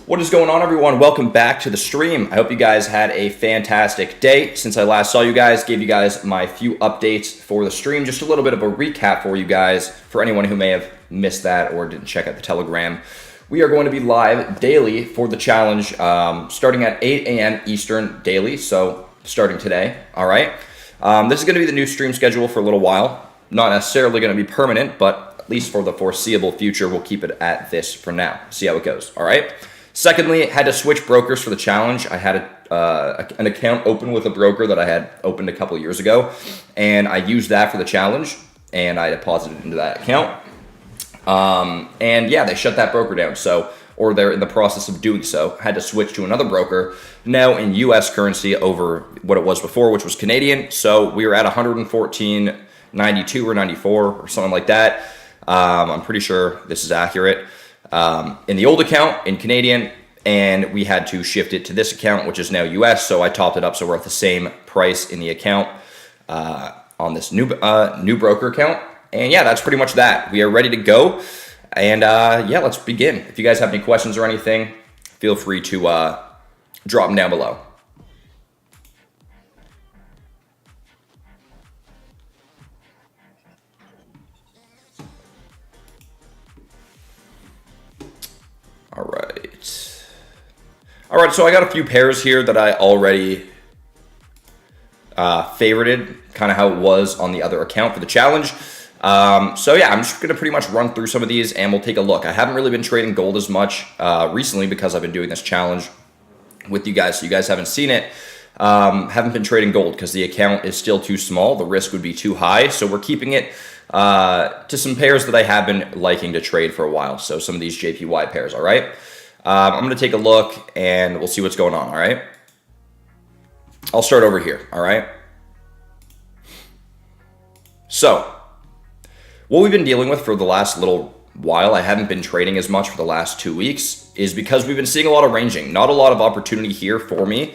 What is going on, everyone? Welcome back to the stream. I hope you guys had a fantastic day. Since I last saw you guys, gave you guys my few updates for the stream. Just a little bit of a recap for you guys, for anyone who may have missed that or didn't check out the Telegram. We are going to be live daily for the challenge, starting at 8 a.m. Eastern daily, so starting today, all right? This is going to be the new stream schedule for a little while. Not necessarily going to be permanent, but at least for the foreseeable future, we'll keep it at this for now. See how it goes, all right? Secondly, had to switch brokers for the challenge. I had an account open with a broker that I had opened a couple years ago, and I used that for the challenge, and I deposited into that account. And yeah, they shut that broker down, or they're in the process of doing so. Had to switch to another broker, now in US currency over what it was before, which was Canadian. So we were at 114.92 or 94 or something like that. I'm pretty sure this is accurate. In the old account in Canadian, and we had to shift it to this account, which is now US. So I topped it up, so we're at the same price in the account on this new broker account. And yeah, that's pretty much that. We are ready to go, and yeah, let's begin. If you guys have any questions or anything, feel free to drop them down below. All right, so I got a few pairs here that I already favorited, kind of how it was on the other account for the challenge. So yeah, I'm just going to pretty much run through some of these and we'll take a look. I haven't really been trading gold as much recently because I've been doing this challenge with you guys, so you guys haven't seen it. Haven't been trading gold because the account is still too small. The risk would be too high, so we're keeping it to some pairs that I have been liking to trade for a while. So some of these JPY pairs, all right? I'm going to take a look and we'll see what's going on, all right? I'll start over here, all right? So, what we've been dealing with for the last little while, I haven't been trading as much for the last 2 weeks, is because we've been seeing a lot of ranging. Not a lot of opportunity here for me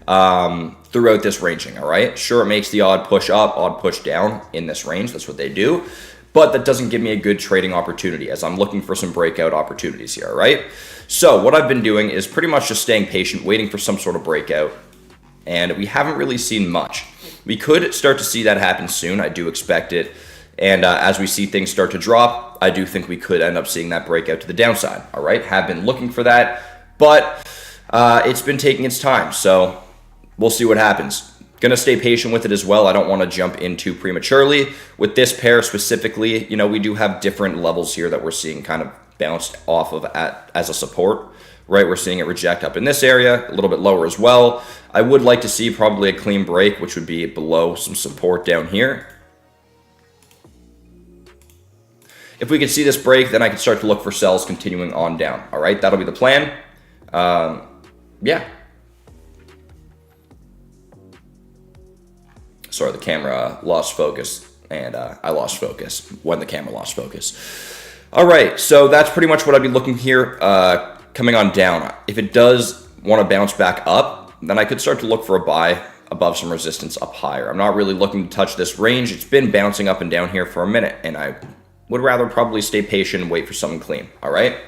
throughout this ranging, all right? Sure, it makes the odd push up, odd push down in this range. That's what they do. But that doesn't give me a good trading opportunity as I'm looking for some breakout opportunities here, all right? So what I've been doing is pretty much just staying patient, waiting for some sort of breakout. And we haven't really seen much. We could start to see that happen soon. I do expect it. And as we see things start to drop, I do think we could end up seeing that breakout to the downside, all right? Have been looking for that, but it's been taking its time. So we'll see what happens. Gonna stay patient with it as well. I don't want to jump in too prematurely. With this pair specifically, you know, we do have different levels here that we're seeing kind of bounced off of as a support, right? We're seeing it reject up in this area, a little bit lower as well. I would like to see probably a clean break, which would be below some support down here. If we could see this break, then I could start to look for sells continuing on down, all right? That'll be the plan. Yeah. Sorry, the camera lost focus, and I lost focus when the camera lost focus. All right, so that's pretty much what I'd be looking here coming on down. If it does want to bounce back up, then I could start to look for a buy above some resistance up higher. I'm not really looking to touch this range. It's been bouncing up and down here for a minute, and I would rather probably stay patient and wait for something clean, all right?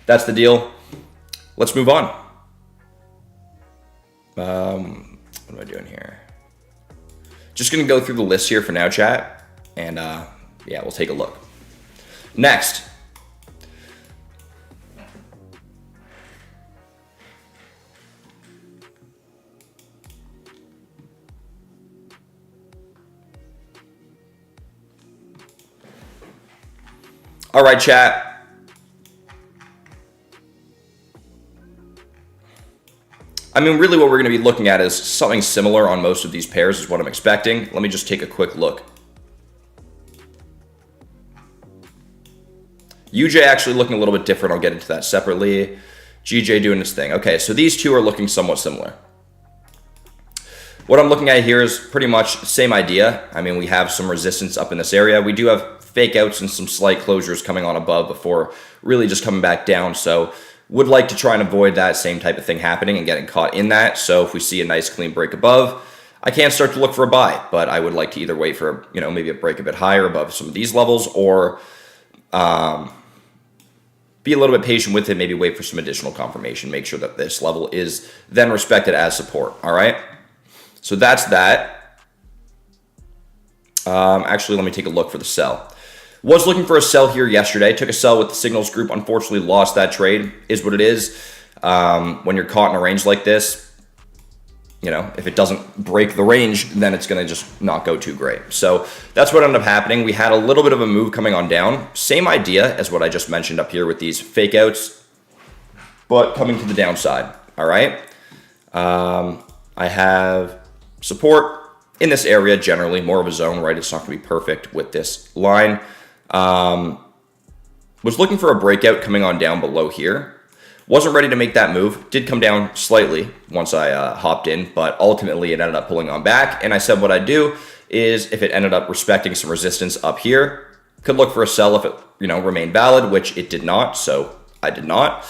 That's the deal. Let's move on. What am I doing here? Just going to go through the list here for now, chat, and yeah, we'll take a look. Next. All right, chat. I mean, really what we're going to be looking at is something similar on most of these pairs is what I'm expecting. Let me just take a quick look. UJ actually looking a little bit different. I'll get into that separately. GJ doing his thing. Okay, so these two are looking somewhat similar. What I'm looking at here is pretty much the same idea. I mean, we have some resistance up in this area. We do have fake outs and some slight closures coming on above before really just coming back down. So would like to try and avoid that same type of thing happening and getting caught in that. So if we see a nice clean break above, I can't start to look for a buy, but I would like to either wait for, maybe a break a bit higher above some of these levels, or be a little bit patient with it, maybe wait for some additional confirmation, make sure that this level is then respected as support. All right. So that's that. Actually, let me take a look for the sell. Was looking for a sell here yesterday. Took a sell with the signals group. Unfortunately, lost that trade. Is what it is. When you're caught in a range like this, you know, if it doesn't break the range, then it's going to just not go too great. So that's what ended up happening. We had a little bit of a move coming on down. Same idea as what I just mentioned up here with these fake outs, but coming to the downside. All right. I have support in this area, generally more of a zone, right? It's not going to be perfect with this line. Was looking for a breakout coming on down below here. Wasn't ready to make that move. Did come down slightly once I hopped in, but ultimately it ended up pulling on back. And I said what I'd do is if it ended up respecting some resistance up here, could look for a sell if it, you know, remained valid, which it did not. So I did not.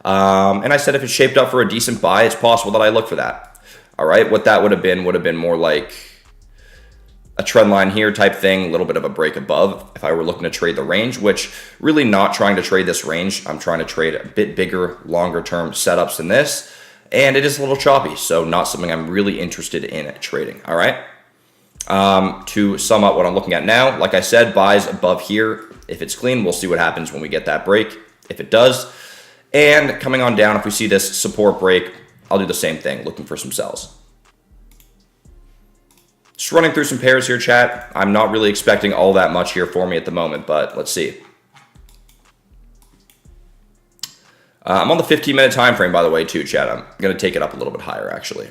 And I said if it shaped up for a decent buy, it's possible that I look for that. All right. What that would have been more like a trend line here type thing, a little bit of a break above if I were looking to trade the range, which really not trying to trade this range. I'm trying to trade a bit bigger, longer term setups than this. And it is a little choppy, so not something I'm really interested in trading. All right. To sum up what I'm looking at now, like I said, buys above here. If it's clean, we'll see what happens when we get that break, if it does. And coming on down, if we see this support break, I'll do the same thing, looking for some sells. Just running through some pairs here, chat. I'm not really expecting all that much here for me at the moment, but let's see. I'm on the 15-minute time frame, by the way, too, chat. I'm going to take it up a little bit higher, actually.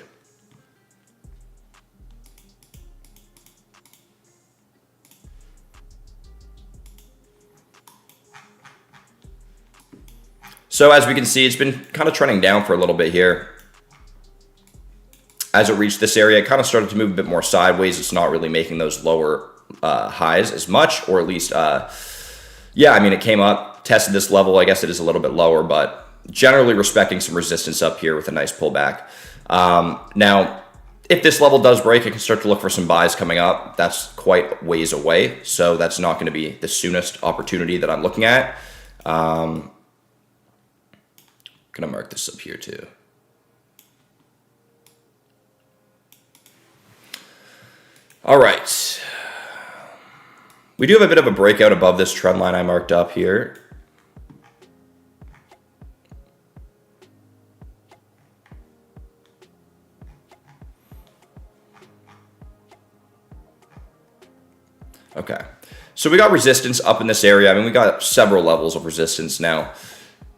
So as we can see, it's been kind of trending down for a little bit here. As it reached this area, it kind of started to move a bit more sideways. It's not really making those lower highs as much, or at least, yeah, I mean, it came up, tested this level. I guess it is a little bit lower, but generally respecting some resistance up here with a nice pullback. Now, if this level does break, I can start to look for some buys coming up. That's quite ways away, so that's not going to be the soonest opportunity that I'm looking at. Going to mark this up here too. All right. We do have a bit of a breakout above this trend line I marked up here. Okay. So we got resistance up in this area. I mean, we got several levels of resistance now.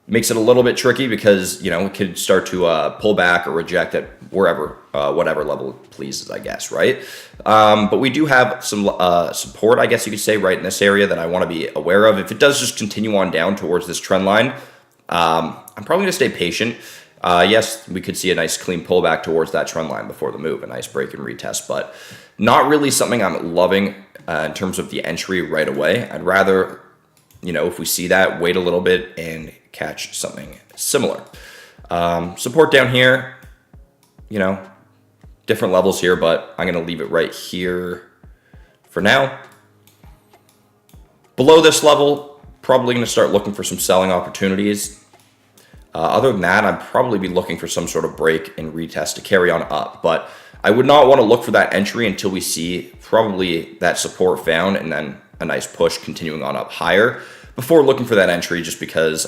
Makes it a little bit tricky because, you know, it could start to pull back or reject at wherever, whatever level it pleases, I guess, right? But we do have some support, I guess you could say, right in this area that I want to be aware of. If it does just continue on down towards this trend line, I'm probably going to stay patient. Yes, we could see a nice clean pullback towards that trend line before the move, a nice break and retest, but not really something I'm loving in terms of the entry right away. I'd rather, you know, if we see that, wait a little bit and catch something similar. Support down here, you know, different levels here, but I'm going to leave it right here for now. Below this level, probably going to start looking for some selling opportunities. Other than that, I'd probably be looking for some sort of break and retest to carry on up, but I would not want to look for that entry until we see probably that support found and then a nice push continuing on up higher before looking for that entry, just because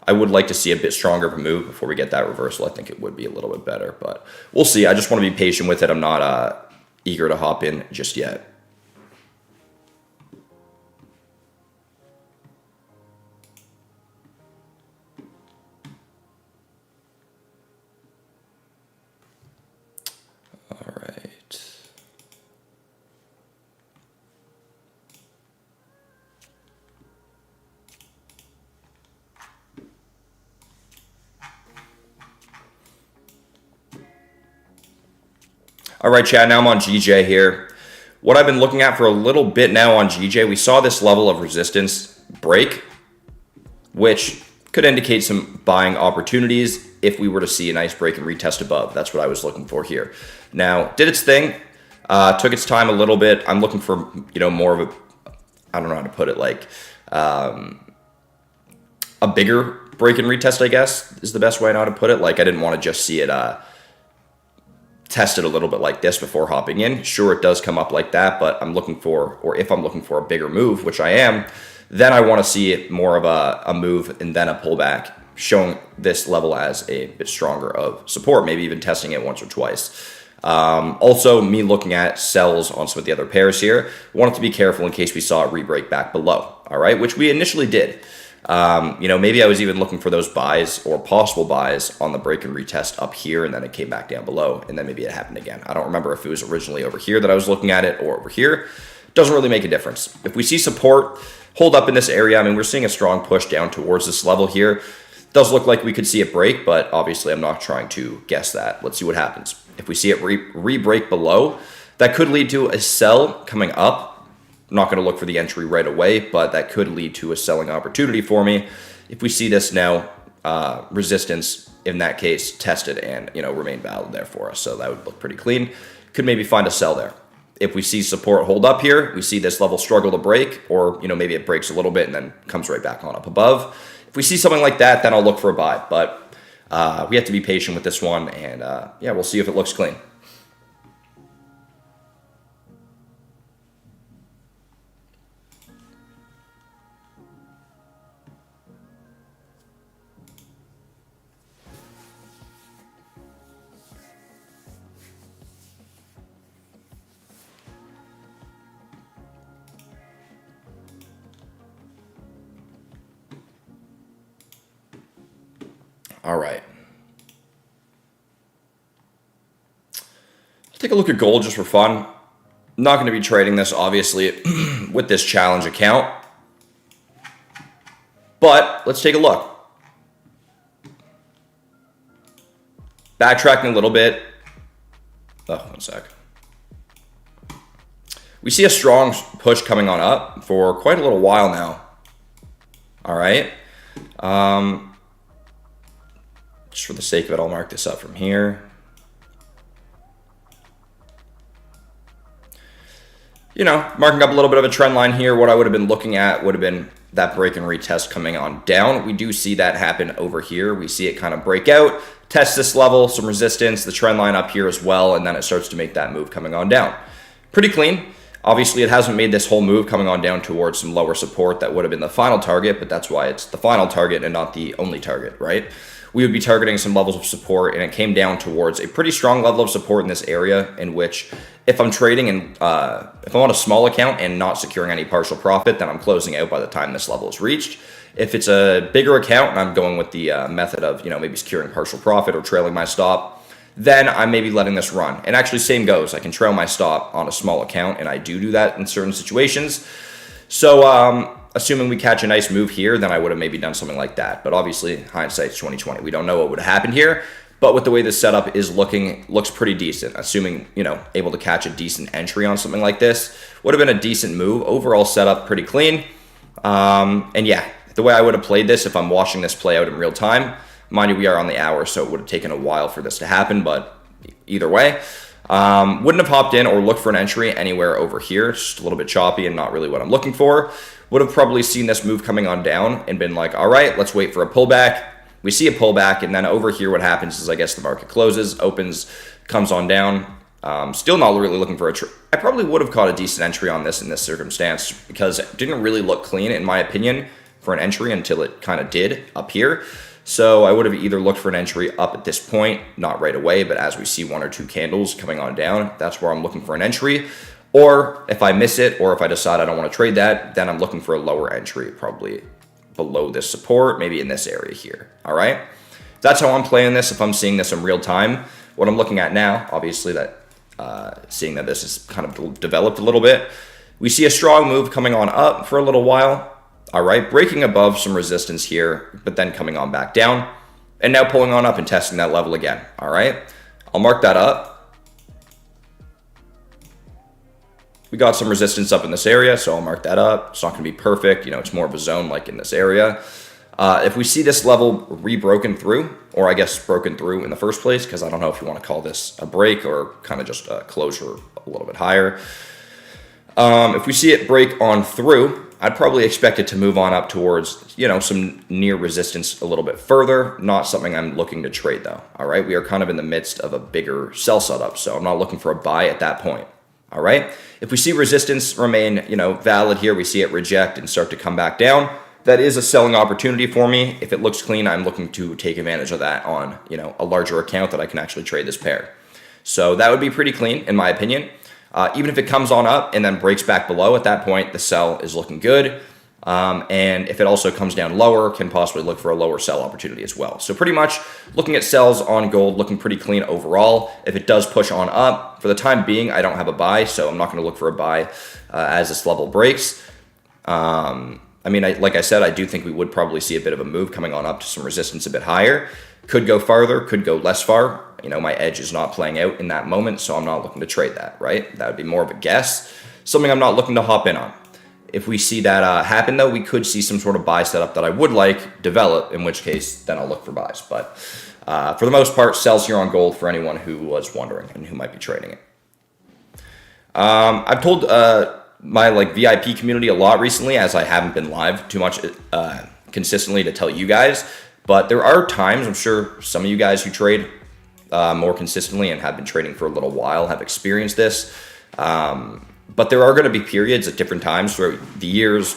I would like to see a bit stronger of a move before we get that reversal. I think it would be a little bit better, but we'll see. I just want to be patient with it. I'm not eager to hop in just yet. All right. All right, chat, now I'm on GJ here. What I've been looking at for a little bit now on GJ, we saw this level of resistance break, which could indicate some buying opportunities if we were to see a nice break and retest above. That's what I was looking for here. Now, did its thing, took its time a little bit. I'm looking for, you know, more of a, I don't know how to put it, like a a bigger break and retest, I guess, is the best way now to put it. Like, I didn't want to just see it tested a little bit like this before hopping in. Sure, it does come up like that, but I'm looking for, or if I'm looking for a bigger move, which I am, then I want to see it more of a move and then a pullback, showing this level as a bit stronger of support, maybe even testing it once or twice. Also, me looking at sells on some of the other pairs here, wanted to be careful in case we saw it re-break back below, all right, which we initially did. Maybe I was even looking for those buys or possible buys on the break and retest up here, and then it came back down below, and then maybe it happened again. I don't remember if it was originally over here that I was looking at it or over here. Doesn't really make a difference. If we see support hold up in this area, I mean, we're seeing a strong push down towards this level here. Does look like we could see it break, but obviously I'm not trying to guess that. Let's see what happens. If we see it re-break below, that could lead to a sell coming up. I'm not going to look for the entry right away, but that could lead to a selling opportunity for me. If we see this now, resistance in that case tested and, remain valid there for us. So that would look pretty clean. Could maybe find a sell there. If we see support hold up here, we see this level struggle to break, or, maybe it breaks a little bit and then comes right back on up above. If we see something like that, then I'll look for a buy. But we have to be patient with this one, and we'll see if it looks clean. All right. Let's take a look at gold just for fun. I'm not going to be trading this, obviously, with this challenge account. But let's take a look. Backtracking a little bit. Oh, one sec. We see a strong push coming on up for quite a little while now. All right. Just for the sake of it, I'll mark this up from here. Marking up a little bit of a trend line here. What I would have been looking at would have been that break and retest coming on down. We do see that happen over here. We see it kind of break out, test this level, some resistance, the trend line up here as well, and then it starts to make that move coming on down. Pretty clean. Obviously, it hasn't made this whole move coming on down towards some lower support that would have been the final target, but that's why it's the final target and not the only target, right? We would be targeting some levels of support, and it came down towards a pretty strong level of support in this area, in which if I'm trading and if I'm on a small account and not securing any partial profit, then I'm closing out by the time this level is reached. If it's a bigger account and I'm going with the method of maybe securing partial profit or trailing my stop, then I may be letting this run. And actually, same goes. I can trail my stop on a small account, and I do that in certain situations. So assuming we catch a nice move here, then I would have maybe done something like that. But obviously, hindsight's 2020. We don't know what would have happened here. But with the way this setup is looks pretty decent. Assuming, able to catch a decent entry on something like this, would have been a decent move. Overall setup, pretty clean. And yeah, the way I would have played this, if I'm watching this play out in real time, mind you, we are on the hour, so it would have taken a while for this to happen. But either way, wouldn't have hopped in or looked for an entry anywhere over here. Just a little bit choppy and not really what I'm looking for. Would have probably seen this move coming on down and been like, all right, let's wait for a pullback. We see a pullback, and then over here what happens is I guess the market closes, opens, comes on down. Still not really looking for a trade. I probably would have caught a decent entry on this in this circumstance because it didn't really look clean, in my opinion, for an entry until it kind of did up here. So I would have either looked for an entry up at this point, not right away, but as we see one or two candles coming on down, that's where I'm looking for an entry. Or if I miss it, or if I decide I don't want to trade that, then I'm looking for a lower entry, probably below this support, maybe in this area here. All right. That's how I'm playing this. If I'm seeing this in real time, what I'm looking at now, obviously that seeing that this is kind of developed a little bit, we see a strong move coming on up for a little while. All right. Breaking above some resistance here, but then coming on back down and now pulling on up and testing that level again. All right. I'll mark that up. We got some resistance up in this area, so I'll mark that up. It's not going to be perfect. It's more of a zone like in this area. If we see this level re-broken through, or I guess broken through in the first place, because I don't know if you want to call this a break or kind of just a closure a little bit higher. If we see it break on through, I'd probably expect it to move on up towards, some near resistance a little bit further. Not something I'm looking to trade though. All right. We are kind of in the midst of a bigger sell setup. So I'm not looking for a buy at that point. All right. If we see resistance remain, valid here, we see it reject and start to come back down. That is a selling opportunity for me. If it looks clean, I'm looking to take advantage of that on, a larger account that I can actually trade this pair. So that would be pretty clean in my opinion. Even if it comes on up and then breaks back below, at that point, the sell is looking good. And if it also comes down lower, can possibly look for a lower sell opportunity as well. So pretty much looking at sells on gold, looking pretty clean overall. If it does push on up, for the time being, I don't have a buy, so I'm not going to look for a buy as this level breaks. Like I said, I do think we would probably see a bit of a move coming on up to some resistance a bit higher. Could go farther, could go less far. My edge is not playing out in that moment, so I'm not looking to trade that, right? That would be more of a guess. Something I'm not looking to hop in on. If we see that happen, though, we could see some sort of buy setup that I would like develop, in which case, then I'll look for buys. But for the most part, sells here on gold for anyone who was wondering and who might be trading it. I've told my VIP community a lot recently, as I haven't been live too much consistently to tell you guys. But there are times, I'm sure some of you guys who trade more consistently and have been trading for a little while have experienced this. But there are going to be periods at different times throughout the years,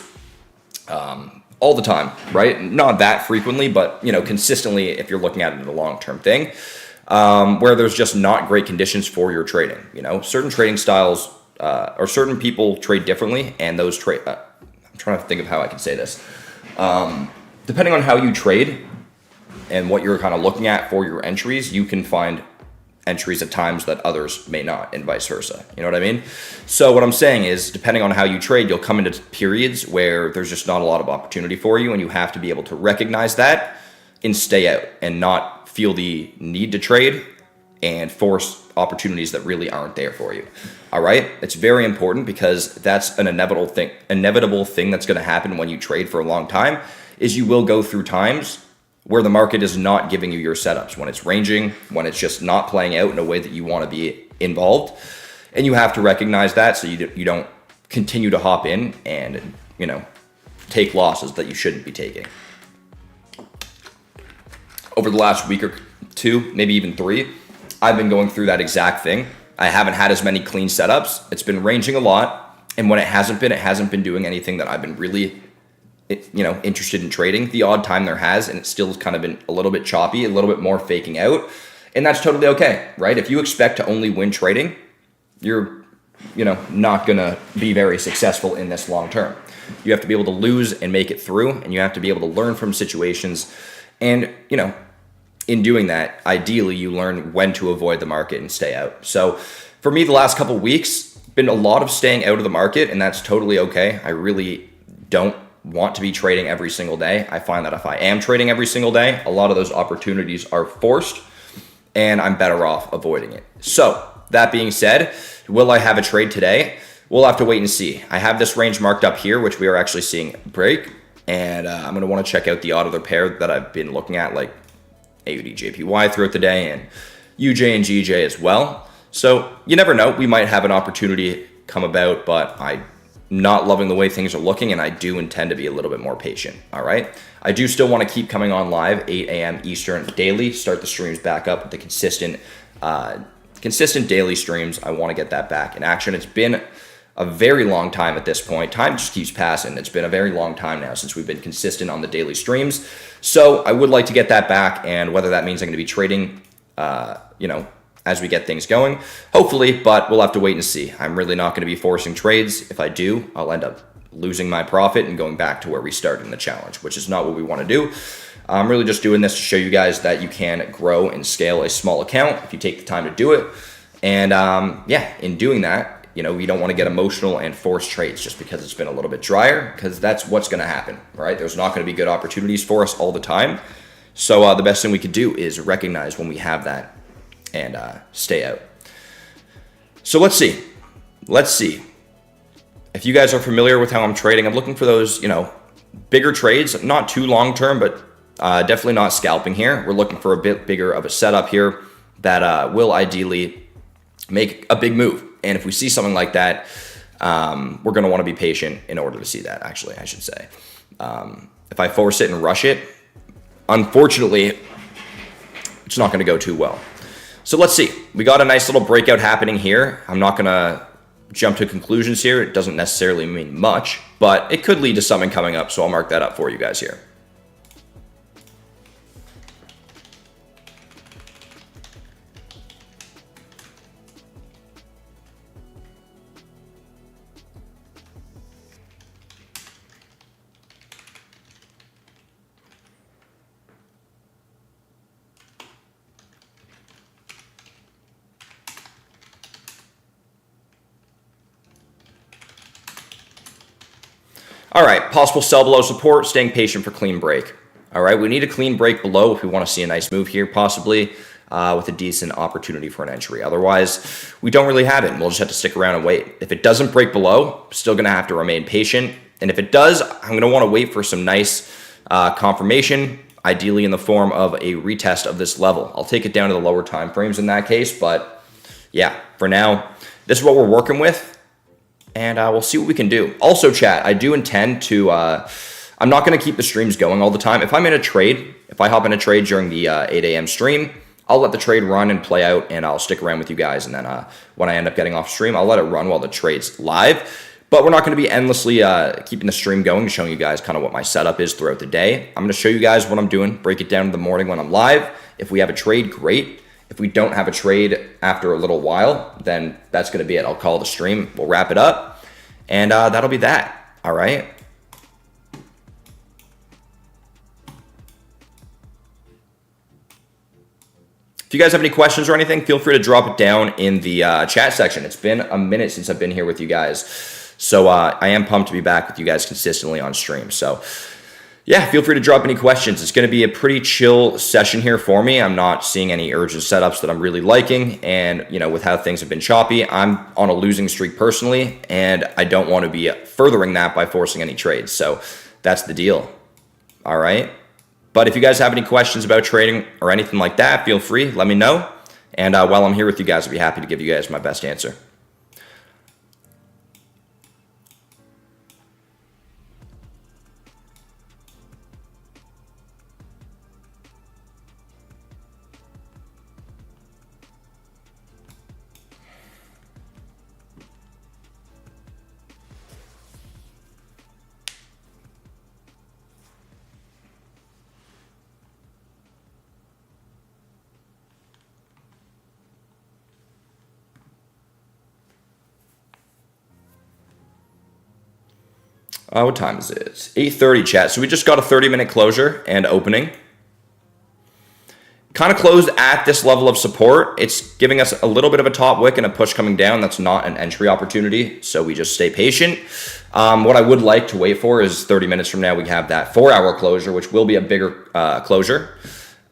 all the time, right? Not that frequently, but consistently if you're looking at it in a long-term thing, where there's just not great conditions for your trading. Certain trading styles or certain people trade differently, and those trade. I'm trying to think of how I can say this. Depending on how you trade and what you're kind of looking at for your entries, you can find entries at times that others may not, and vice versa. You know what I mean? So what I'm saying is, depending on how you trade, you'll come into periods where there's just not a lot of opportunity for you, and you have to be able to recognize that and stay out and not feel the need to trade and force opportunities that really aren't there for you. All right? It's very important, because that's an inevitable thing that's going to happen when you trade for a long time, is you will go through times where the market is not giving you your setups, when it's ranging, when it's just not playing out in a way that you want to be involved. And you have to recognize that, so you don't continue to hop in and, take losses that you shouldn't be taking. Over the last week or two, maybe even 3, I've been going through that exact thing. I haven't had as many clean setups. It's been ranging a lot. And when it hasn't been doing anything that I've been really interested in trading. The odd time there has, and it's still kind of been a little bit choppy, a little bit more faking out, and that's totally okay, right? If you expect to only win trading, you're, not gonna be very successful in this long term. You have to be able to lose and make it through, and you have to be able to learn from situations, and in doing that, ideally, you learn when to avoid the market and stay out. So, for me, the last couple of weeks, been a lot of staying out of the market, and that's totally okay. I really don't want to be trading every single day. I find that if I am trading every single day, a lot of those opportunities are forced, and I'm better off avoiding it. So that being said, will I have a trade today? We'll have to wait and see. I have this range marked up here, which we are actually seeing break, and I'm going to want to check out the odd other pair that I've been looking at, like AUD JPY throughout the day, and UJ and GJ as well. So you never know. We might have an opportunity come about, but I'm not loving the way things are looking, and I do intend to be a little bit more patient. All right. I do still want to keep coming on live 8 a.m. Eastern daily, start the streams back up with the consistent daily streams. I want to get that back in action. It's been a very long time at this point. Time just keeps passing. It's been a very long time now since we've been consistent on the daily streams. So I would like to get that back, and whether that means I'm going to be trading, as we get things going, hopefully, but we'll have to wait and see. I'm really not going to be forcing trades. If I do, I'll end up losing my profit and going back to where we started in the challenge, which is not what we want to do. I'm really just doing this to show you guys that you can grow and scale a small account if you take the time to do it. And in doing that, you don't want to get emotional and force trades just because it's been a little bit drier, because that's what's going to happen, right? There's not going to be good opportunities for us all the time. So the best thing we could do is recognize when we have that and stay out. So let's see. If you guys are familiar with how I'm trading, I'm looking for those, bigger trades, not too long term, but definitely not scalping here. We're looking for a bit bigger of a setup here that will ideally make a big move. And if we see something like that, we're going to want to be patient in order to see that, actually, I should say. If I force it and rush it, unfortunately, it's not going to go too well. So let's see. We got a nice little breakout happening here. I'm not going to jump to conclusions here. It doesn't necessarily mean much, but it could lead to something coming up, so I'll mark that up for you guys here. All right, possible sell below support, staying patient for clean break. All right, we need a clean break below if we want to see a nice move here, possibly with a decent opportunity for an entry. Otherwise, we don't really have it, and we'll just have to stick around and wait. If it doesn't break below, still going to have to remain patient. And if it does, I'm going to want to wait for some nice confirmation, ideally in the form of a retest of this level. I'll take it down to the lower time frames in that case, but yeah, for now, this is what we're working with. And we'll see what we can do. Also, chat, I do intend to, I'm not going to keep the streams going all the time. If I'm in a trade, if I hop in a trade during the 8 a.m. stream, I'll let the trade run and play out, and I'll stick around with you guys. And then when I end up getting off stream, I'll let it run while the trade's live. But we're not going to be endlessly keeping the stream going, showing you guys kind of what my setup is throughout the day. I'm going to show you guys what I'm doing, break it down in the morning when I'm live. If we have a trade, great. If we don't have a trade after a little while, then that's going to be it. I'll call the stream. We'll wrap it up. And that'll be that. All right. If you guys have any questions or anything, feel free to drop it down in the chat section. It's been a minute since I've been here with you guys. So I am pumped to be back with you guys consistently on stream. So yeah, feel free to drop any questions. It's going to be a pretty chill session here for me. I'm not seeing any urgent setups that I'm really liking. And, you know, with how things have been choppy, I'm on a losing streak personally, and I don't want to be furthering that by forcing any trades. So that's the deal. All right. But if you guys have any questions about trading or anything like that, feel free. Let me know. And while I'm here with you guys, I'll be happy to give you guys my best answer. What time is it? 8:30, chat. So we just got a 30-minute closure and opening. Kind of closed at this level of support. It's giving us a little bit of a top wick and a push coming down. That's not an entry opportunity, so we just stay patient. What I would like to wait for is 30 minutes from now we have that 4-hour closure, which will be a bigger closure.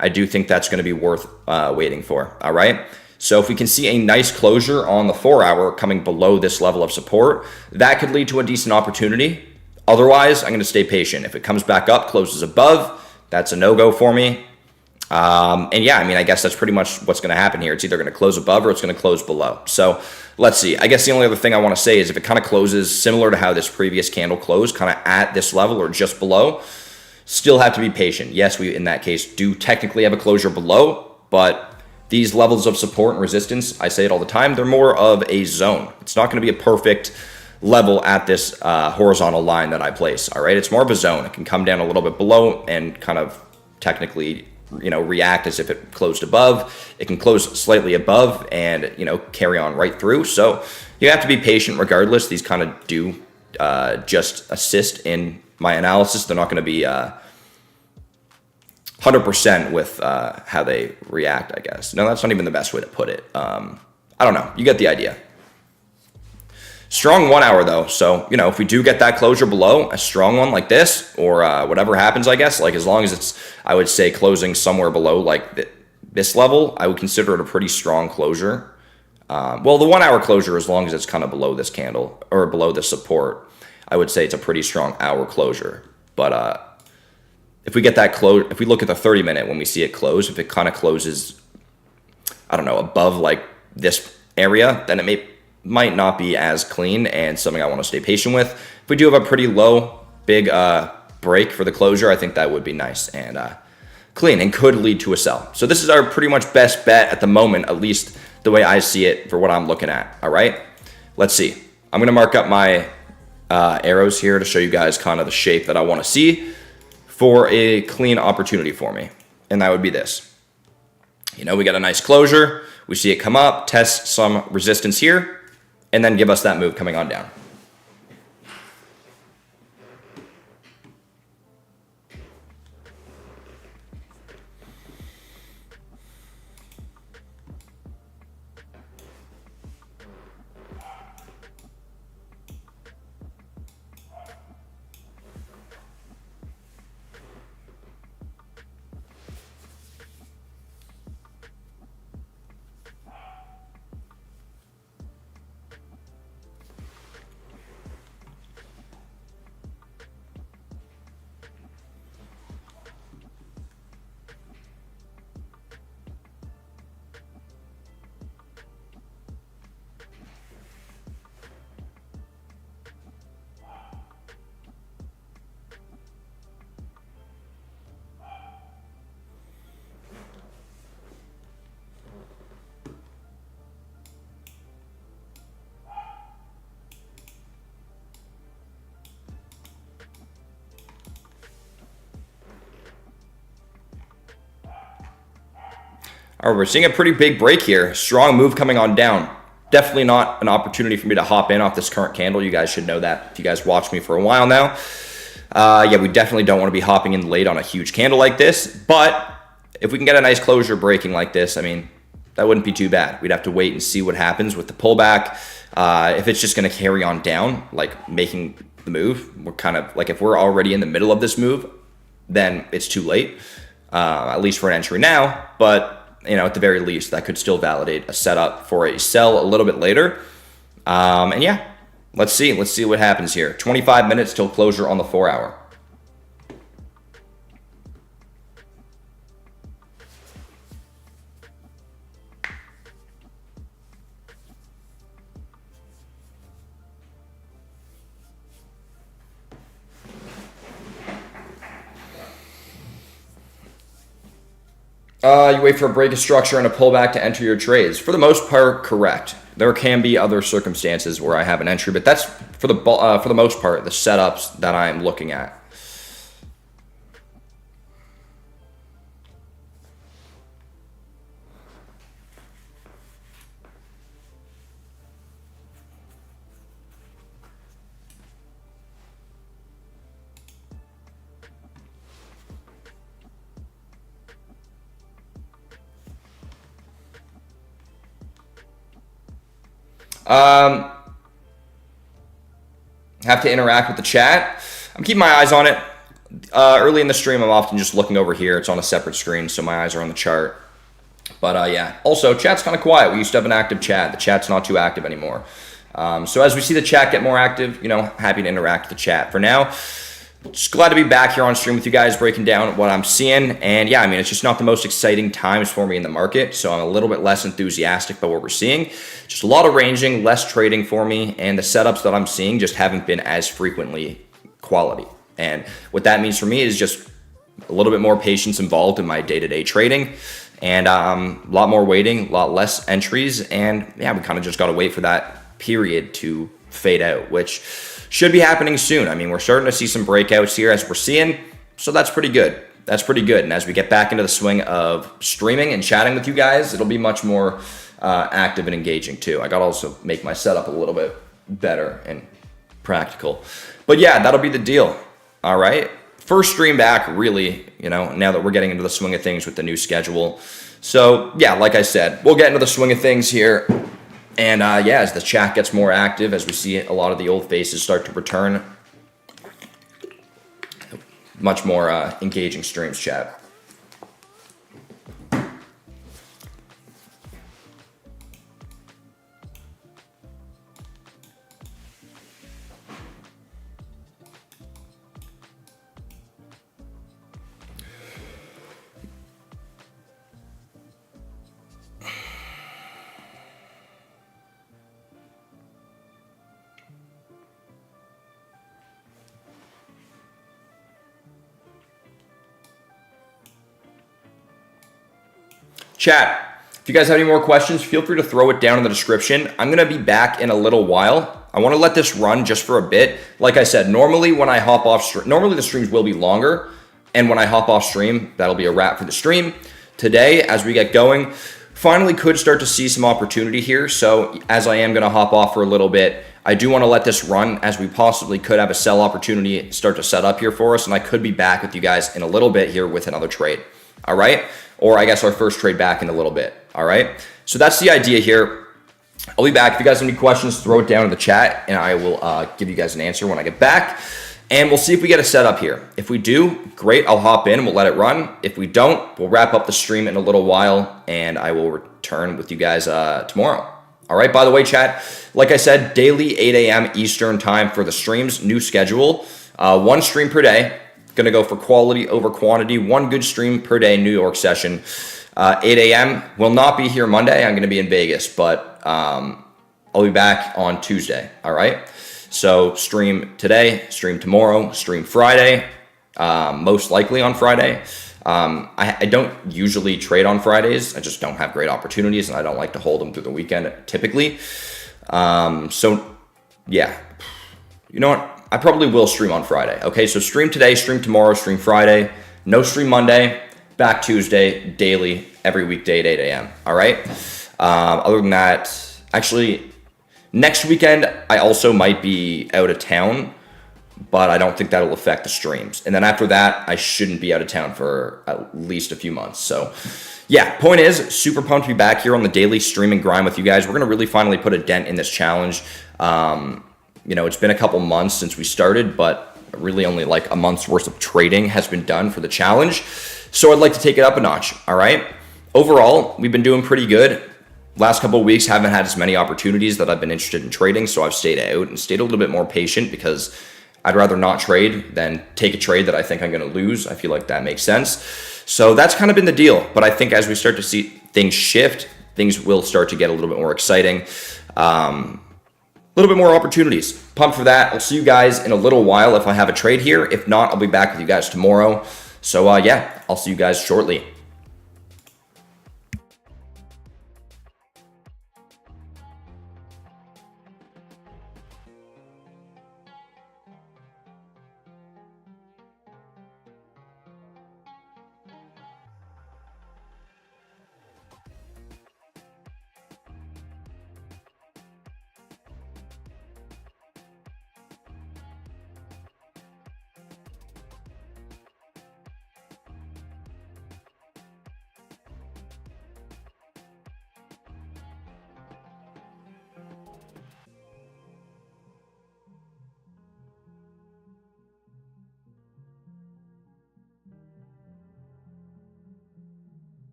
I do think that's going to be worth waiting for. All right. So if we can see a nice closure on the 4-hour coming below this level of support, that could lead to a decent opportunity. Otherwise, I'm going to stay patient. If it comes back up, closes above, that's a no-go for me. And yeah, I mean, I guess that's pretty much what's going to happen here. It's either going to close above or it's going to close below. So let's see. I guess the only other thing I want to say is if it kind of closes similar to how this previous candle closed, kind of at this level or just below, still have to be patient. Yes, we, in that case, do technically have a closure below, but these levels of support and resistance, I say it all the time, they're more of a zone. It's not going to be a perfect level at this horizontal line that I place. All right, it's more of a zone. It can come down a little bit below and kind of technically, you know, react as if it closed above. It can close slightly above and, you know, carry on right through. So you have to be patient regardless. These kind of do just assist in my analysis. They're not going to be 100% with how they react, I guess. No, that's not even the best way to put it. I don't know. You get the idea. Strong 1 hour though. So, you know, if we do get that closure below, a strong one like this or whatever happens, I guess, like as long as it's, I would say closing somewhere below like this level, I would consider it a pretty strong closure. Well, the 1 hour closure, as long as it's kind of below this candle or below the support, I would say it's a pretty strong hour closure. But if we get that close, if we look at the 30-minute when we see it close, if it kind of closes, I don't know, above like this area, then it may might not be as clean and something I want to stay patient with. If we do have a pretty low, big break for the closure, I think that would be nice and clean and could lead to a sell. So this is our pretty much best bet at the moment, at least the way I see it for what I'm looking at. All right, let's see. I'm going to mark up my arrows here to show you guys kind of the shape that I want to see for a clean opportunity for me. And that would be this. You know, we got a nice closure. We see it come up, test some resistance here, and then give us that move coming on down. All right, we're seeing a pretty big break here. Strong move coming on down. Definitely not an opportunity for me to hop in off this current candle. You guys should know that if you guys watched me for a while now. Yeah, we definitely don't want to be hopping in late on a huge candle like this. But if we can get a nice closure breaking like this, I mean, that wouldn't be too bad. We'd have to wait and see what happens with the pullback. If it's just going to carry on down, like making the move, we're kind of like if we're already in the middle of this move, then it's too late, at least for an entry now. But you know, at the very least, that could still validate a setup for a sell a little bit later. And yeah, let's see what happens here. 25 minutes till closure on the 4 hour. You wait for a break of structure and a pullback to enter your trades. For the most part, correct. There can be other circumstances where I have an entry, but that's for the most part the setups that I'm looking at. Have to interact with the chat. I'm keeping my eyes on it. Early in the stream, I'm often just looking over here. It's on a separate screen, so my eyes are on the chart. But yeah, also, chat's kind of quiet. We used to have an active chat. The chat's not too active anymore. So as we see the chat get more active, you know, happy to interact with the chat. For now, just glad to be back here on stream with you guys, breaking down what I'm seeing. And yeah, I mean, it's just not the most exciting times for me in the market, so I'm a little bit less enthusiastic about what we're seeing. Just a lot of ranging, less trading for me, and the setups that I'm seeing just haven't been as frequently quality. And what that means for me is just a little bit more patience involved in my day-to-day trading, and a lot more waiting, a lot less entries, and yeah, we kind of just got to wait for that period to fade out, which should be happening soon. I mean, we're starting to see some breakouts here as we're seeing, so that's pretty good. That's pretty good. And as we get back into the swing of streaming and chatting with you guys, it'll be much more active and engaging too. I got to also make my setup a little bit better and practical. But yeah, that'll be the deal. All right. First stream back, really, you know, now that we're getting into the swing of things with the new schedule. So yeah, like I said, we'll get into the swing of things here. And yeah, as the chat gets more active, as we see a lot of the old faces start to return, much more engaging streams, chat. Chat, if you guys have any more questions, feel free to throw it down in the description. I'm going to be back in a little while. I want to let this run just for a bit. Like I said, normally when I hop off, normally the streams will be longer. And when I hop off stream, that'll be a wrap for the stream. Today, as we get going, finally could start to see some opportunity here. So as I am going to hop off for a little bit, I do want to let this run as we possibly could have a sell opportunity start to set up here for us. And I could be back with you guys in a little bit here with another trade. All right. Or I guess our first trade back in a little bit. All right. So that's the idea here. I'll be back. If you guys have any questions, throw it down in the chat and I will give you guys an answer when I get back. And we'll see if we get a setup here. If we do, great, I'll hop in and we'll let it run. If we don't, we'll wrap up the stream in a little while and I will return with you guys tomorrow. All right, by the way, chat, like I said, daily 8 a.m. Eastern time for the streams, new schedule. One stream per day, gonna go for quality over quantity, one good stream per day, New York session. 8 a.m. will not be here Monday, I'm gonna be in Vegas, but I'll be back on Tuesday, all right? So stream today, stream tomorrow, stream Friday, most likely on Friday. I don't usually trade on Fridays. I just don't have great opportunities and I don't like to hold them through the weekend typically. So yeah, you know what? I probably will stream on Friday. Okay, so stream today, stream tomorrow, stream Friday, no stream Monday, back Tuesday, daily, every weekday at 8 a.m. All right. Other than that, actually, next weekend, I also might be out of town, but I don't think that'll affect the streams. And then after that, I shouldn't be out of town for at least a few months. So yeah, point is, super pumped to be back here on the daily streaming grind with you guys. We're going to really finally put a dent in this challenge. You know, it's been a couple months since we started, but really only like a month's worth of trading has been done for the challenge. So I'd like to take it up a notch. All right. Overall, we've been doing pretty good. Last couple of weeks haven't had as many opportunities that I've been interested in trading, so I've stayed out and stayed a little bit more patient because I'd rather not trade than take a trade that I think I'm going to lose. I feel like that makes sense. So that's kind of been the deal. But I think as we start to see things shift, things will start to get a little bit more exciting. A little bit more opportunities. Pumped for that. I'll see you guys in a little while if I have a trade here. If not, I'll be back with you guys tomorrow. So yeah, I'll see you guys shortly.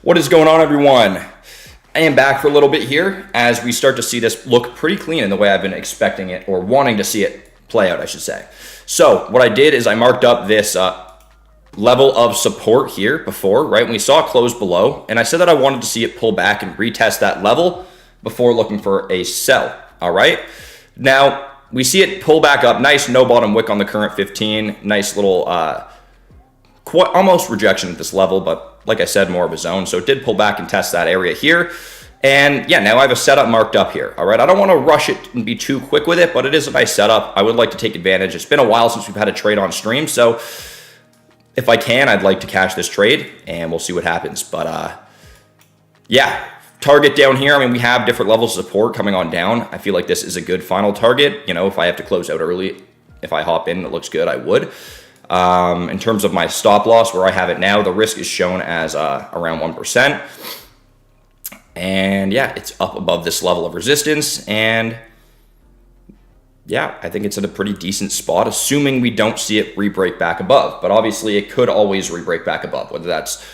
What is going on, everyone? I am back for a little bit here as we start to see this look pretty clean in the way I've been expecting it, or wanting to see it play out, I should say. So what I did is I marked up this level of support here before, right? When we saw it close below, and I said that I wanted to see it pull back and retest that level before looking for a sell, all right? Now, we see it pull back up, nice no bottom wick on the current 15, nice little almost rejection at this level, but like I said, more of a zone. So it did pull back and test that area here. And yeah, now I have a setup marked up here. All right, I don't want to rush it and be too quick with it, but it is a nice setup. I would like to take advantage. It's been a while since we've had a trade on stream, so if I can, I'd like to cash this trade, and we'll see what happens. But yeah, target down here. I mean, we have different levels of support coming on down. I feel like this is a good final target. You know, if I have to close out early, if I hop in and it looks good, I would. In terms of my stop loss, where I have it now, the risk is shown as around 1%. And yeah, it's up above this level of resistance. And yeah, I think it's in a pretty decent spot, assuming we don't see it re-break back above. But obviously, it could always re-break back above, whether that's,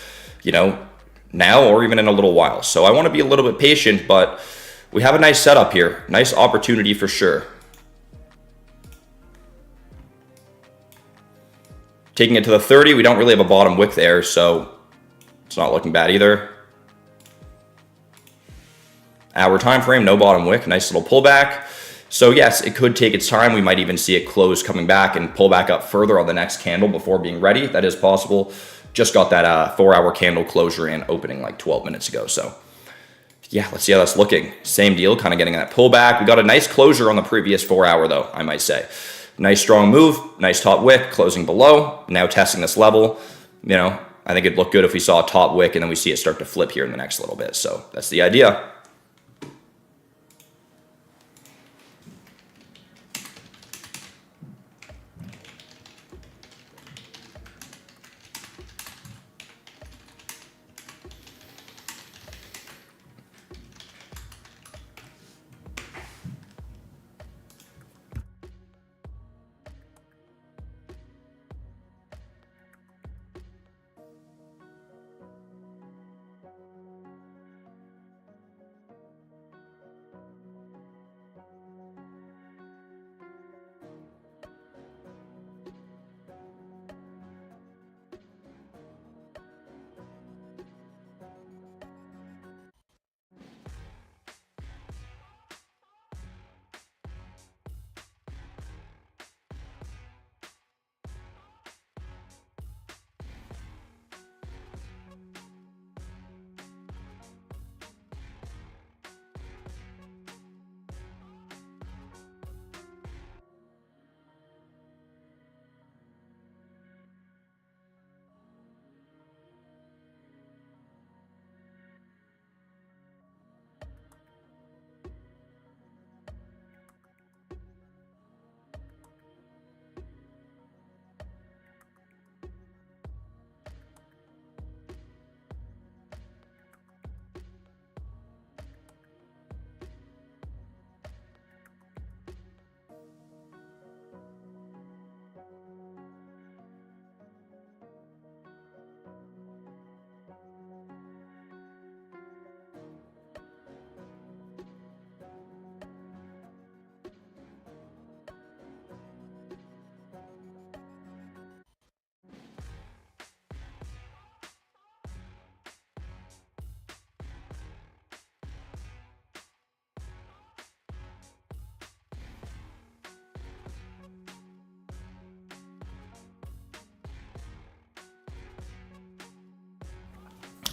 you know, now or even in a little while. So I want to be a little bit patient, but we have a nice setup here. Nice opportunity for sure. Taking it to the 30, we don't really have a bottom wick there, so it's not looking bad either. Hour time frame, no bottom wick, nice little pullback. So yes, it could take its time. We might even see it close coming back and pull back up further on the next candle before being ready. That is possible. Just got that 4-hour candle closure and opening like 12 minutes ago. So yeah, let's see how that's looking. Same deal, kind of getting that pullback. We got a nice closure on the previous 4-hour though, I might say. Nice strong move, nice top wick, closing below, now testing this level. You know, I think it'd look good if we saw a top wick and then we see it start to flip here in the next little bit. So that's the idea.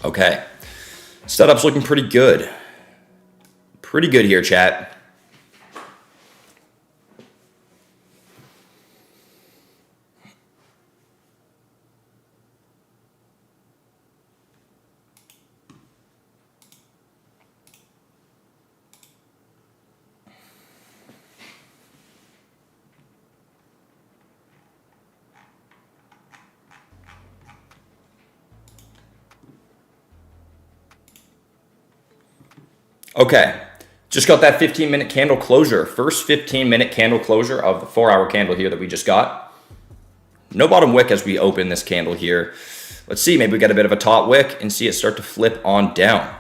Okay, setup's looking pretty good. Pretty good here, chat. Okay, just got that 15-minute candle closure. First 15-minute candle closure of the 4-hour candle here that we just got. No bottom wick as we open this candle here. let's see, maybe we get a bit of a taut wick and see it start to flip on down.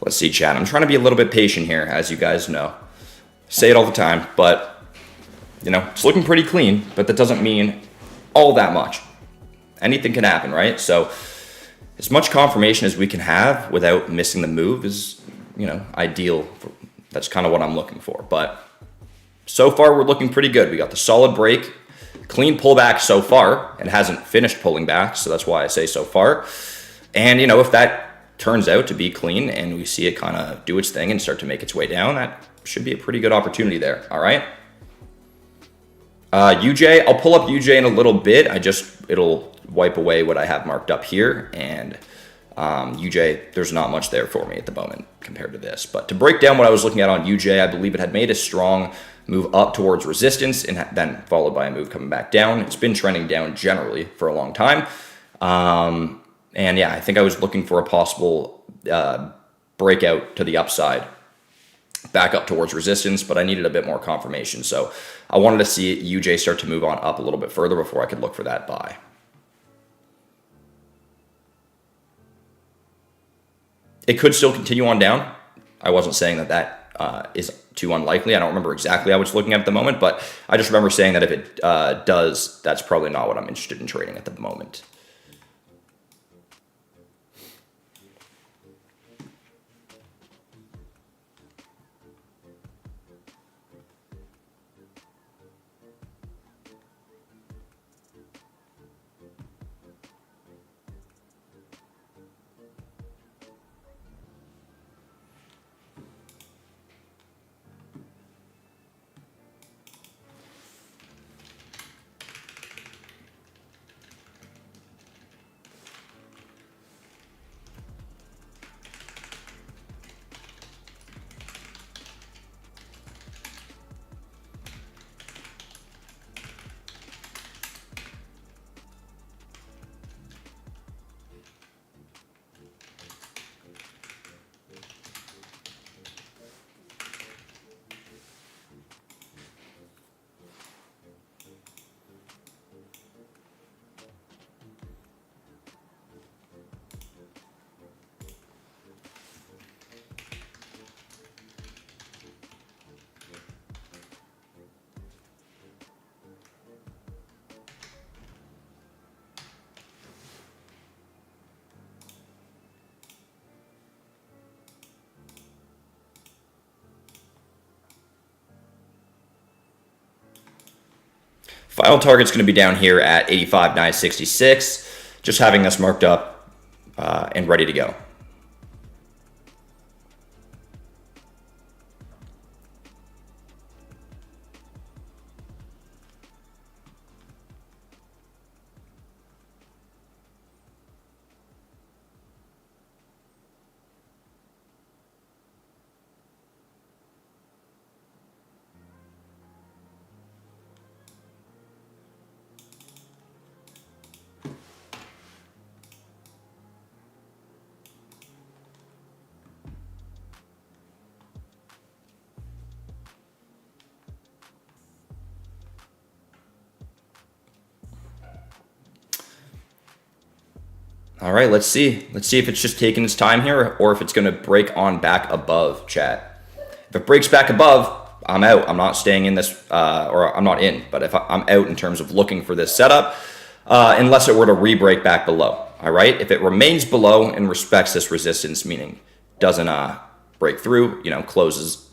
Let's see, chat. I'm trying to be a little bit patient here, as you guys know. Say it all the time, but, you know, it's looking pretty clean, but that doesn't mean all that much. Anything can happen, right? So as much confirmation as we can have without missing the move is, you know, ideal. That's kind of what I'm looking for. But so far, we're looking pretty good. We got the solid break, clean pullback so far. It hasn't finished pulling back, so that's why I say so far. And, you know, if that turns out to be clean and we see it kind of do its thing and start to make its way down, that should be a pretty good opportunity there. All right. UJ, I'll pull up UJ in a little bit. It'll wipe away what I have marked up here. And UJ, there's not much there for me at the moment compared to this. But to break down what I was looking at on UJ, I believe it had made a strong move up towards resistance and then followed by a move coming back down. It's been trending down generally for a long time. And yeah, I think I was looking for a possible breakout to the upside, back up towards resistance, but I needed a bit more confirmation. So I wanted to see UJ start to move on up a little bit further before I could look for that buy. It could still continue on down. I wasn't saying that that is too unlikely. I don't remember exactly how I was looking at the moment, but I just remember saying that if it does, that's probably not what I'm interested in trading at the moment. Final target's going to be down here at 85,966, just having us marked up and ready to go. All right, let's see. Let's see if it's just taking its time here or if it's going to break on back above, chat. If it breaks back above, I'm out. I'm not staying in this, or I'm not in, but if I'm out in terms of looking for this setup, unless it were to re-break back below. All right, if it remains below and respects this resistance, meaning doesn't break through, closes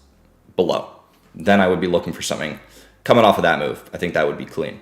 below, then I would be looking for something coming off of that move. I think that would be clean.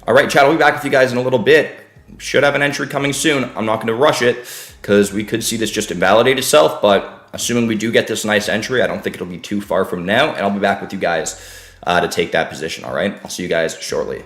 All right, chat, I'll be back with you guys in a little bit. Should have an entry coming soon. I'm not going to rush it because we could see this just invalidate itself, but assuming we do get this nice entry, I don't think it'll be too far from now, and I'll be back with you guys to take that position, all right? I'll see you guys shortly.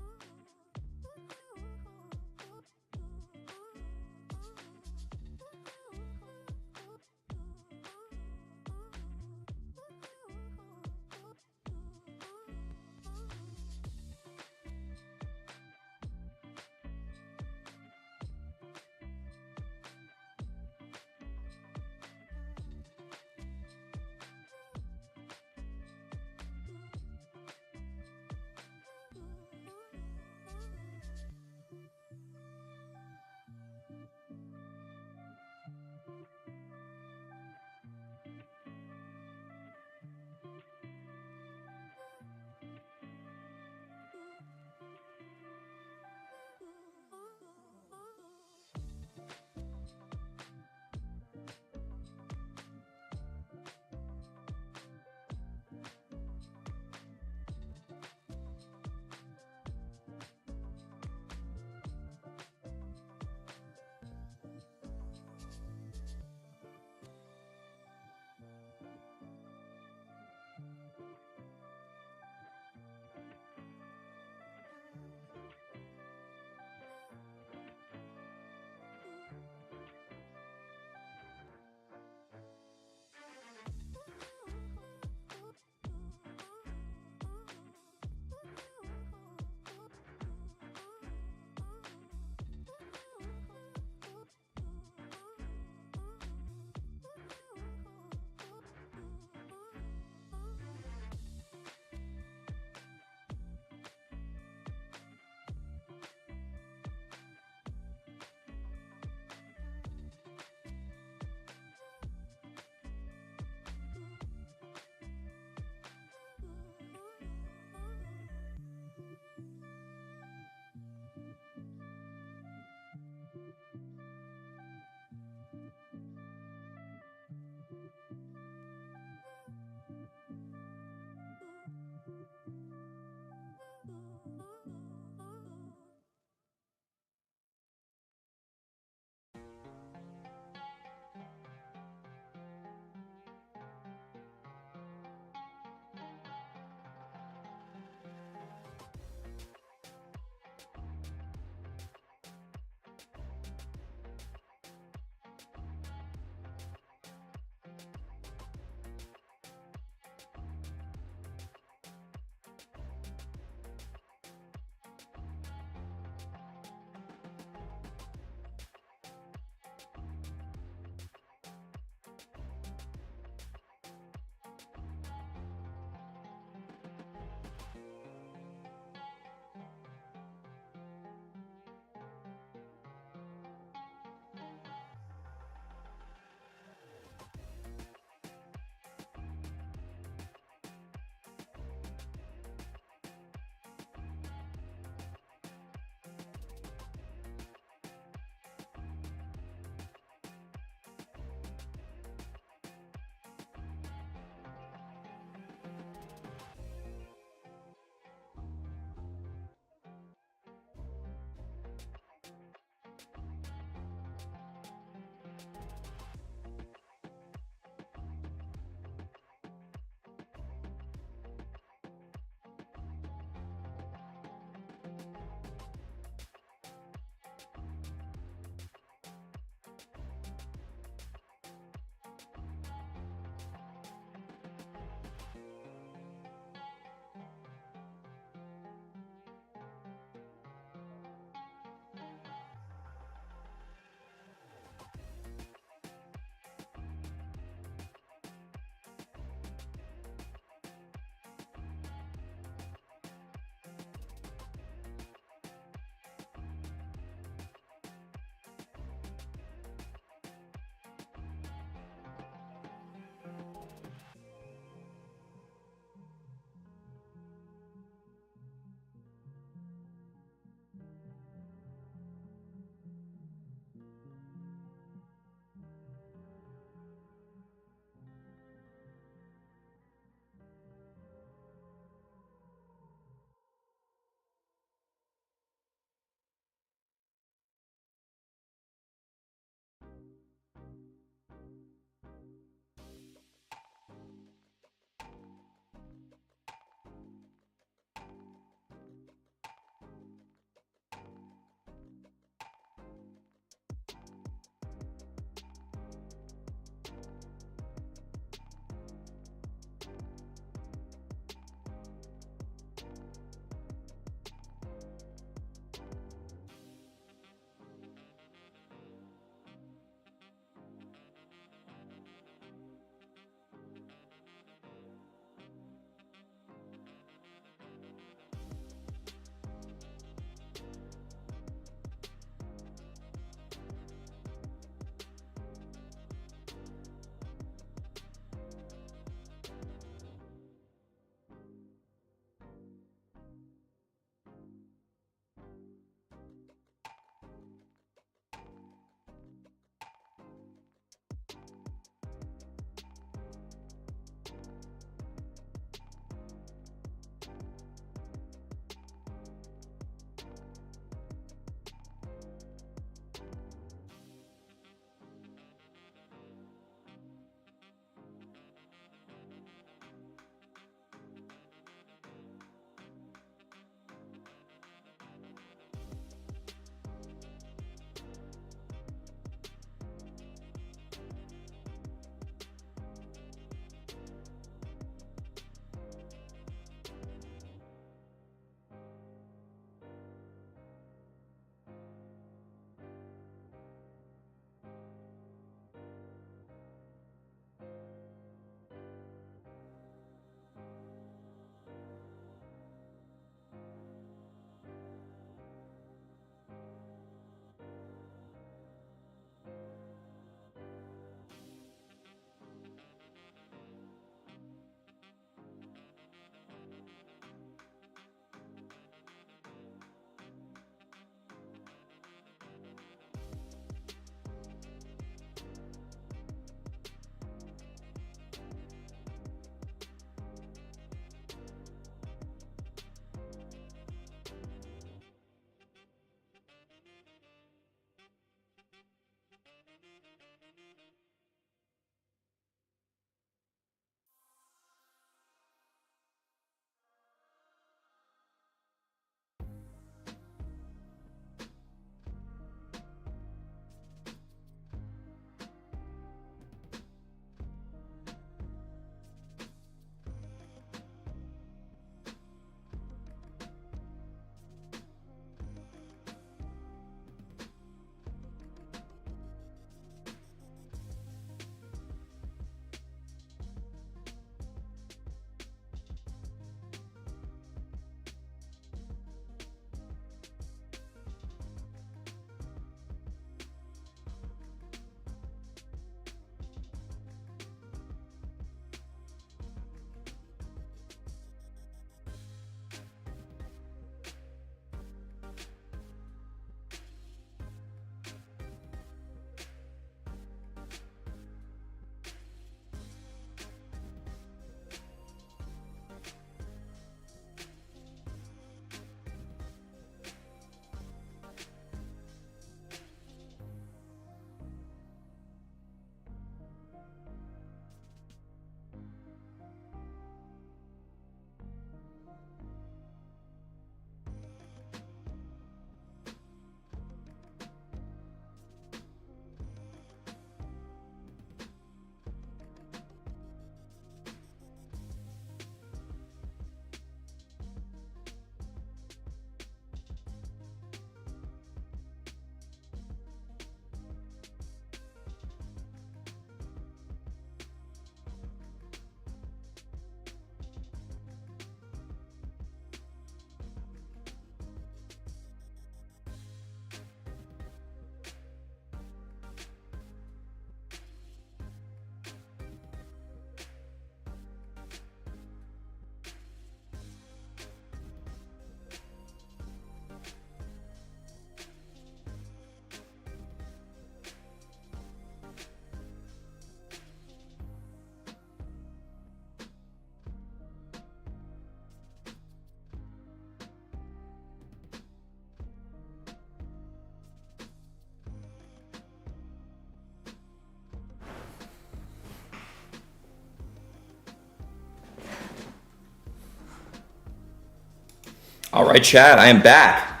All right, Chad, I am back.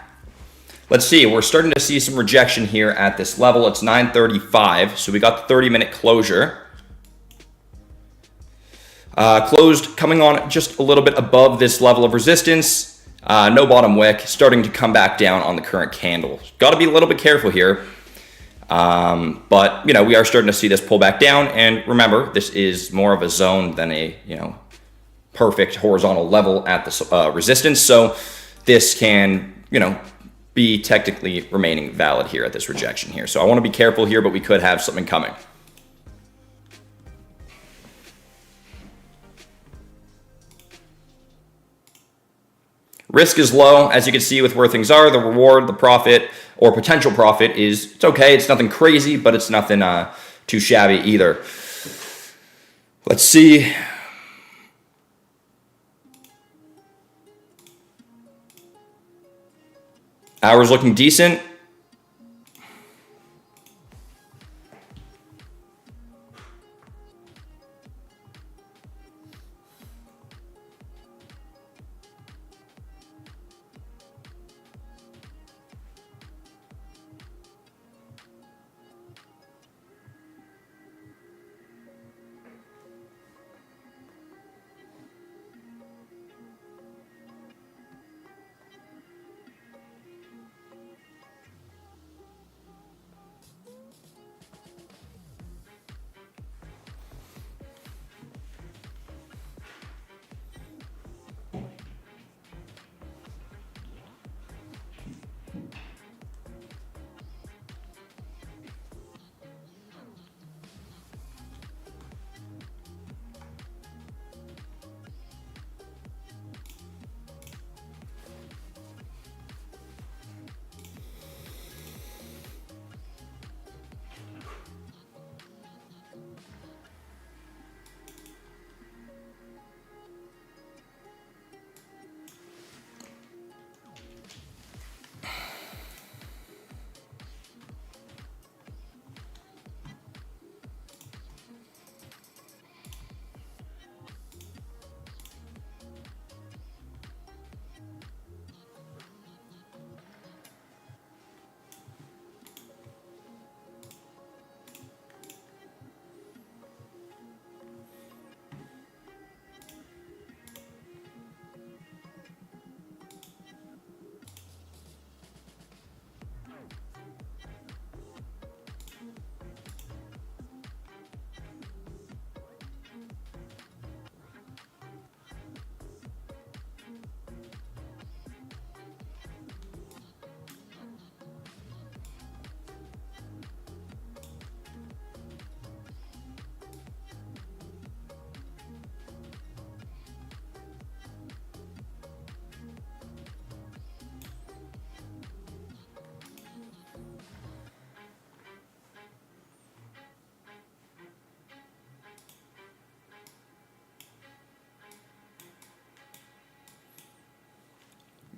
Let's see, we're starting to see some rejection here at this level. It's 9:35, so we got the 30-minute closure. Closed coming on just a little bit above this level of resistance. No bottom wick, starting to come back down on the current candle. Got to be a little bit careful here. But, you know, we are starting to see this pull back down. And remember, this is more of a zone than a, perfect horizontal level at the resistance. So this can, be technically remaining valid here at this rejection here. So I want to be careful here, but we could have something coming. Risk is low, as you can see with where things are. The reward, the profit, or potential profit it's okay. It's nothing crazy, but it's nothing too shabby either. Let's see. Hours looking decent.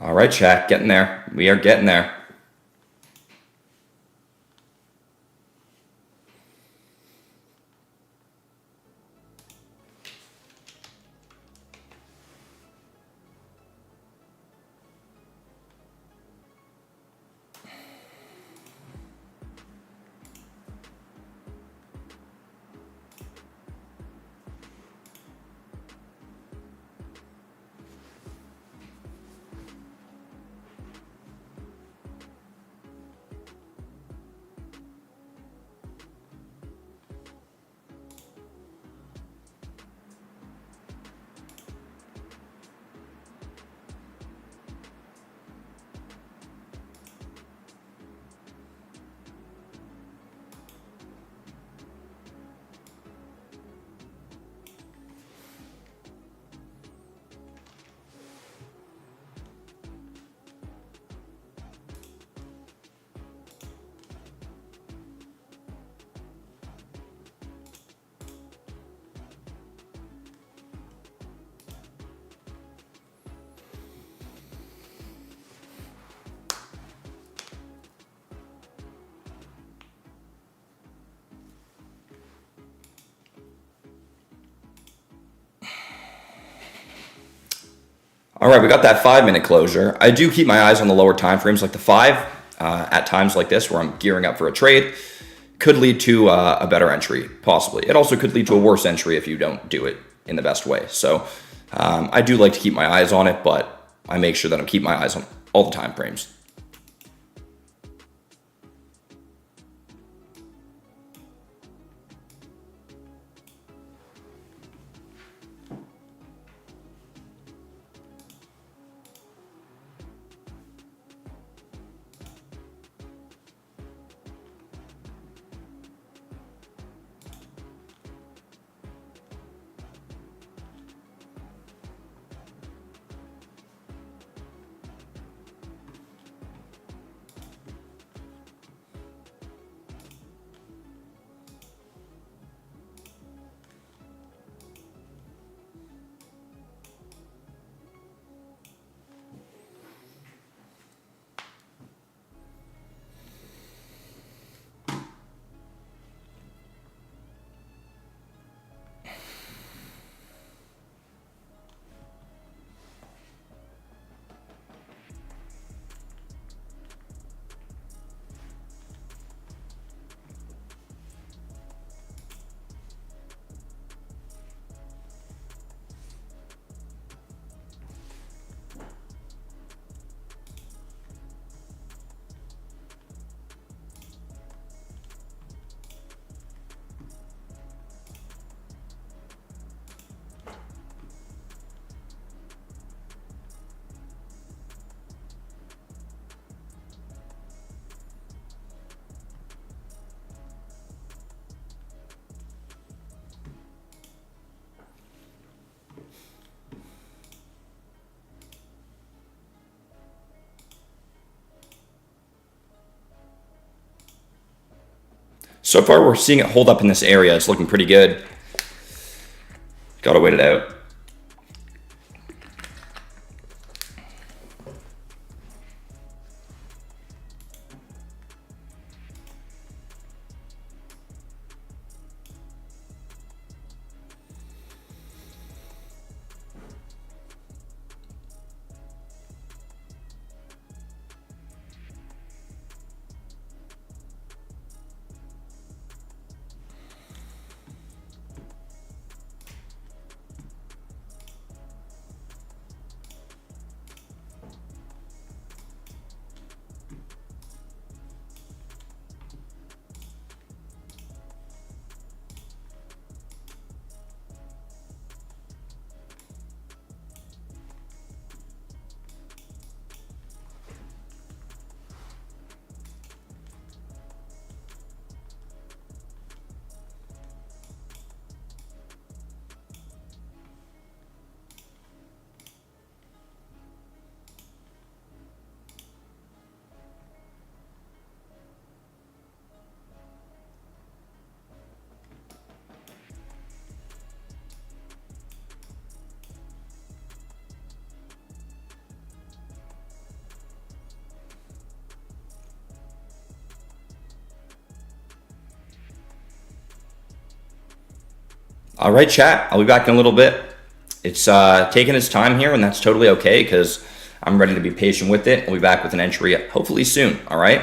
All right, chat, getting there. We are getting there. All right, we got that 5-minute closure. I do keep my eyes on the lower time frames, like the 5, at times like this where I'm gearing up for a trade. Could lead to a better entry, possibly. It also could lead to a worse entry if you don't do it in the best way. So I do like to keep my eyes on it, but I make sure that I'm keeping my eyes on all the time frames. So far, we're seeing it hold up in this area. It's looking pretty good. Gotta wait it out. All right, chat. I'll be back in a little bit. It's taking its time here, and that's totally okay because I'm ready to be patient with it. I'll be back with an entry hopefully soon. All right.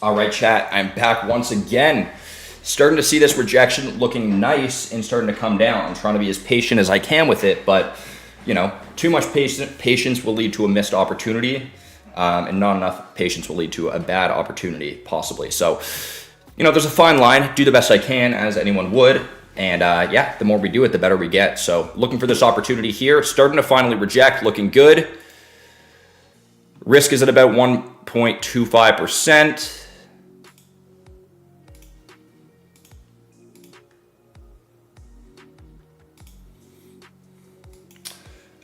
All right, chat, I'm back once again. Starting to see this rejection looking nice and starting to come down. I'm trying to be as patient as I can with it, but you know, too much patience will lead to a missed opportunity, and not enough patience will lead to a bad opportunity, possibly. So, you know, there's a fine line. Do the best I can, as anyone would. And yeah, the more we do it, the better we get. So looking for this opportunity here, starting to finally reject, looking good. Risk is at about 1.25%.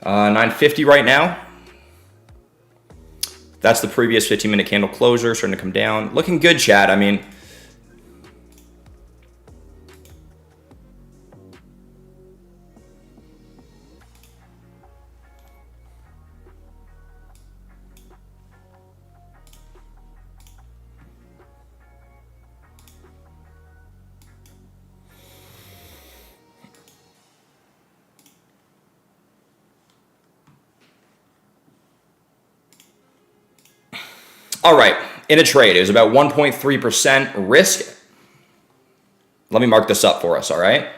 950 right now. That's the previous 15-minute candle closure, starting to come down. Looking good, chat. I mean, all right, in a trade, it was about 1.3% risk. Let me mark this up for us, all right?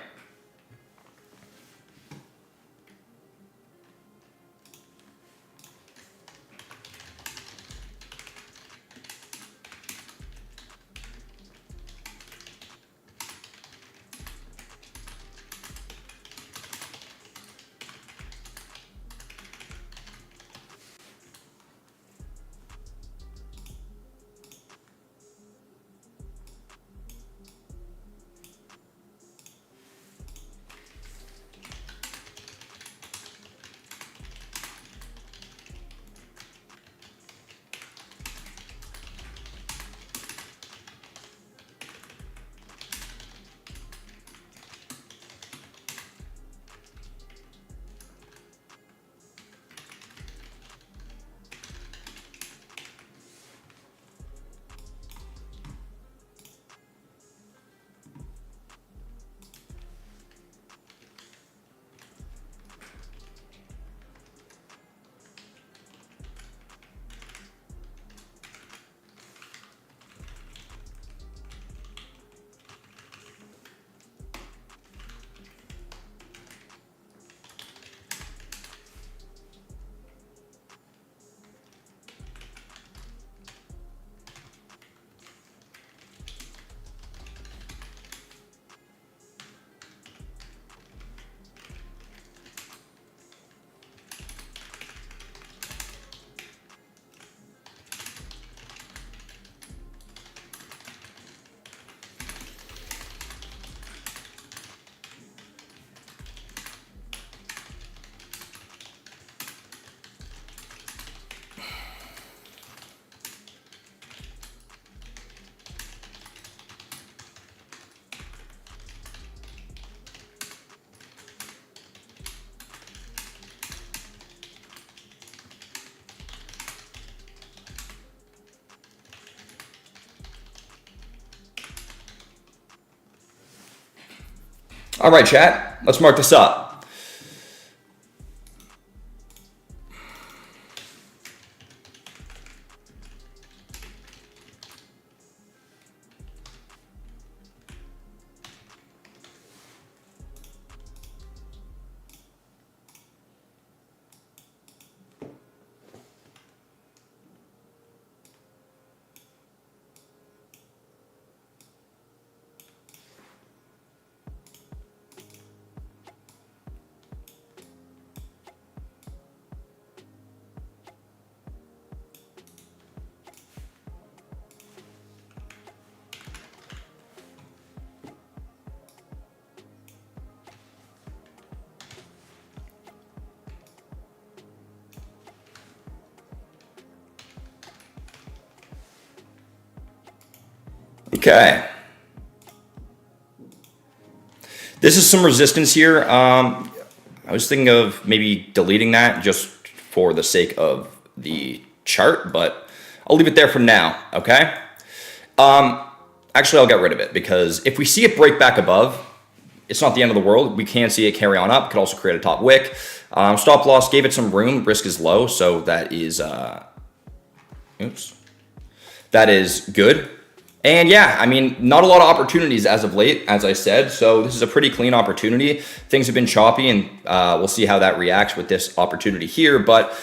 All right, chat, let's mark this up. Okay. This is some resistance here. I was thinking of maybe deleting that just for the sake of the chart, but I'll leave it there for now, okay? Actually, I'll get rid of it because if we see it break back above, it's not the end of the world. We can see it carry on up. Could also create a top wick. Stop loss gave it some room. Risk is low, so that is, that is good. And yeah, I mean, not a lot of opportunities as of late, as I said. So this is a pretty clean opportunity. Things have been choppy, and we'll see how that reacts with this opportunity here. But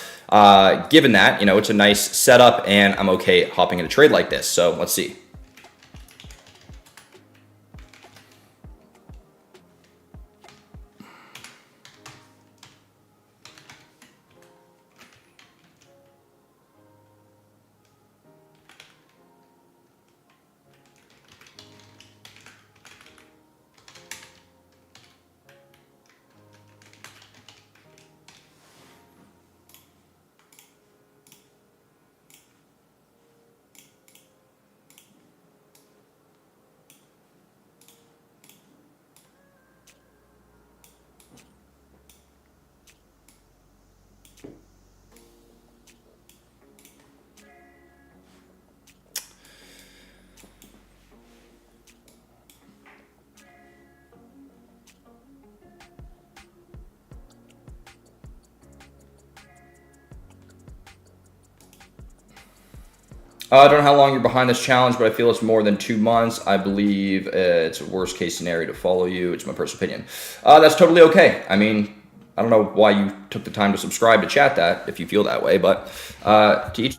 given that, it's a nice setup, and I'm okay hopping in a trade like this. So let's see. I don't know how long you're behind this challenge, but I feel it's more than 2 months. I believe it's a worst case scenario to follow you. It's my personal opinion. That's totally okay. I mean, I don't know why you took the time to subscribe to chat that if you feel that way, but to each.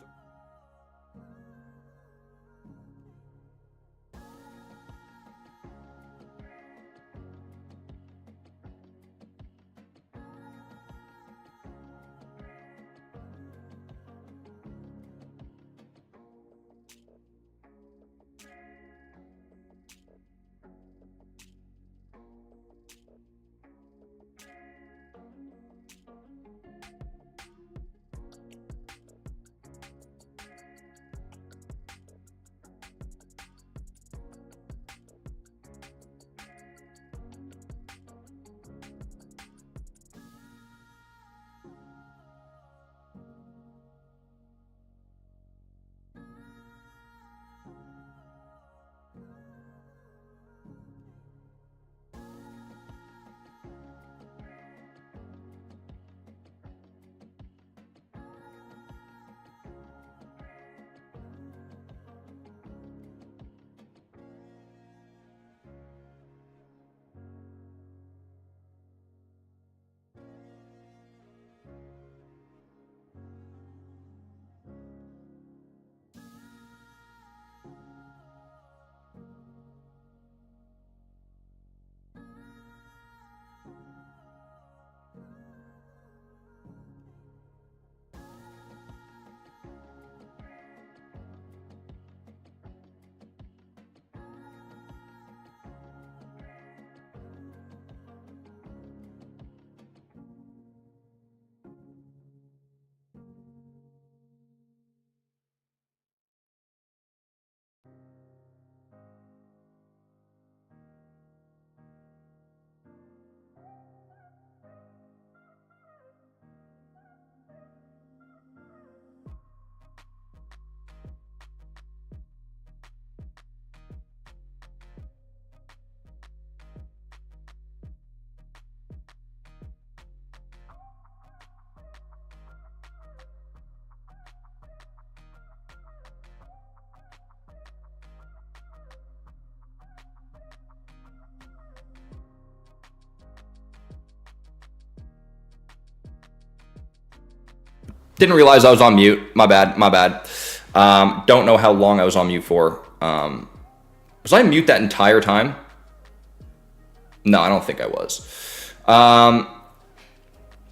Didn't realize I was on mute. My bad. My bad. Don't know how long I was on mute for. Was I on mute that entire time? No, I don't think I was.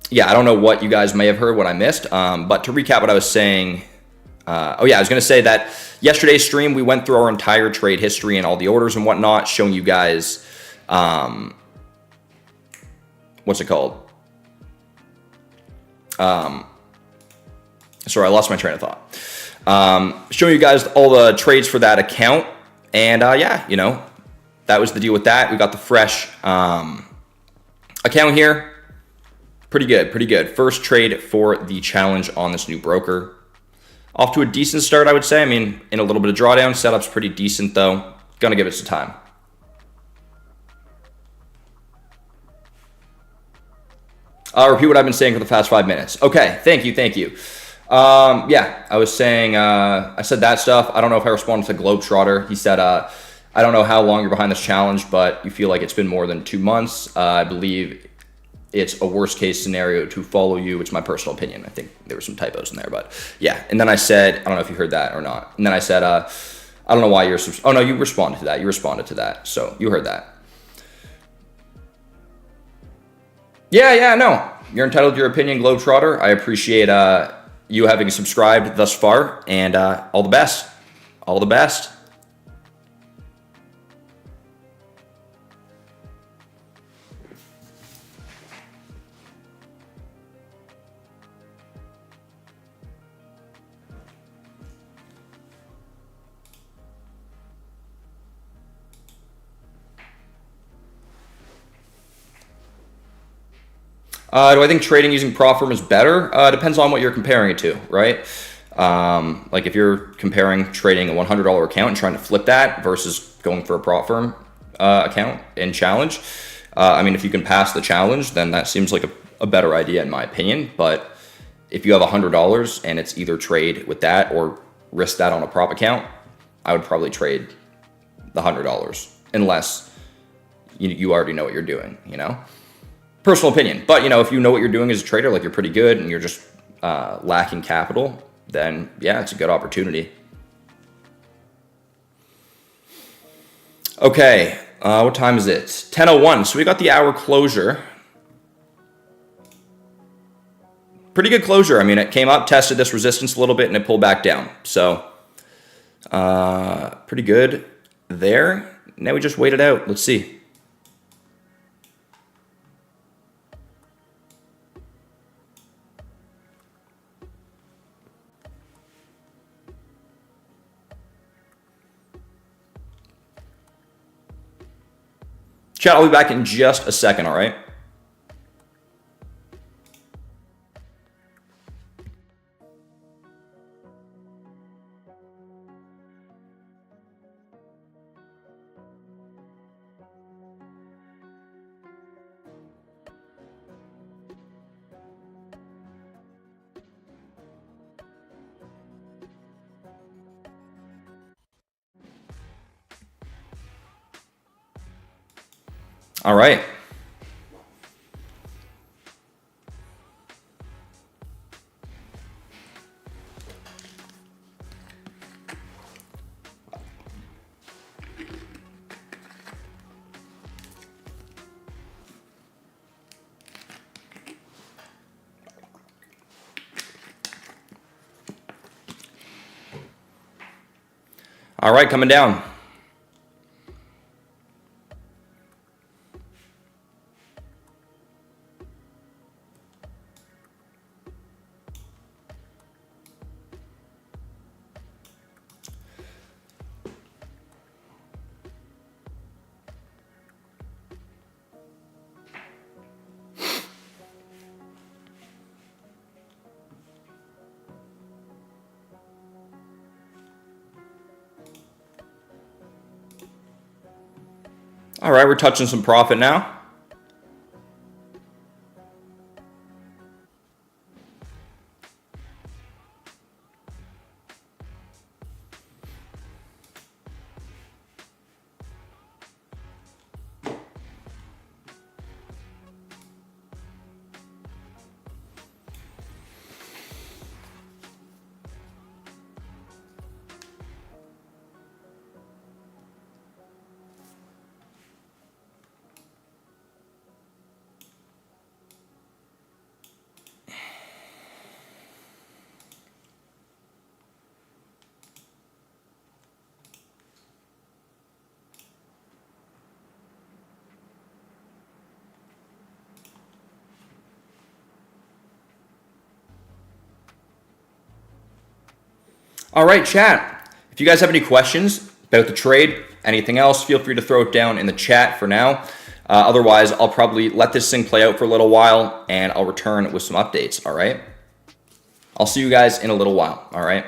Yeah, I don't know what you guys may have heard, what I missed. But to recap what I was saying, I was going to say that yesterday's stream, we went through our entire trade history and all the orders and whatnot, showing you guys, what's it called? Sorry, I lost my train of thought. Showing you guys all the trades for that account. And that was the deal with that. We got the fresh account here. Pretty good, pretty good. First trade for the challenge on this new broker. Off to a decent start, I would say. I mean, in a little bit of drawdown. Setup's pretty decent, though. Gonna give it some time. I'll repeat what I've been saying for the past 5 minutes. Okay, thank you, thank you. Yeah, I was saying, I said that stuff. I don't know if I responded to Globetrotter. He said, I don't know how long you're behind this challenge, but you feel like it's been more than 2 months. I believe it's a worst case scenario to follow you. It's my personal opinion. I think there were some typos in there, but yeah. And then I said, I don't know if you heard that or not. And then I said, I don't know why you're, oh no, you responded to that. You responded to that. So you heard that. Yeah, no. You're entitled to your opinion, Globetrotter. I appreciate you having subscribed thus far, and all the best. All the best. Do I think trading using prop firm is better? Depends on what you're comparing it to, right? Like if you're comparing trading a $100 account and trying to flip that versus going for a prop firm account and challenge. I mean, if you can pass the challenge, then that seems like a better idea in my opinion. But if you have $100 and it's either trade with that or risk that on a prop account, I would probably trade the $100 unless you already know what you're doing, you know? Personal opinion. But, you know, if you know what you're doing as a trader, like you're pretty good and you're just lacking capital, then yeah, it's a good opportunity. Okay, what time is it? 10:01. So we got the hour closure. Pretty good closure. I mean, it came up, tested this resistance a little bit, and it pulled back down. So pretty good there. Now we just wait it out. Let's see. Chat, I'll be back in just a second, all right? All right. All right, coming down. All right, we're touching some profit now. All right, chat. If you guys have any questions about the trade, anything else, feel free to throw it down in the chat for now. Otherwise, I'll probably let this thing play out for a little while and I'll return with some updates, all right? I'll see you guys in a little while, all right?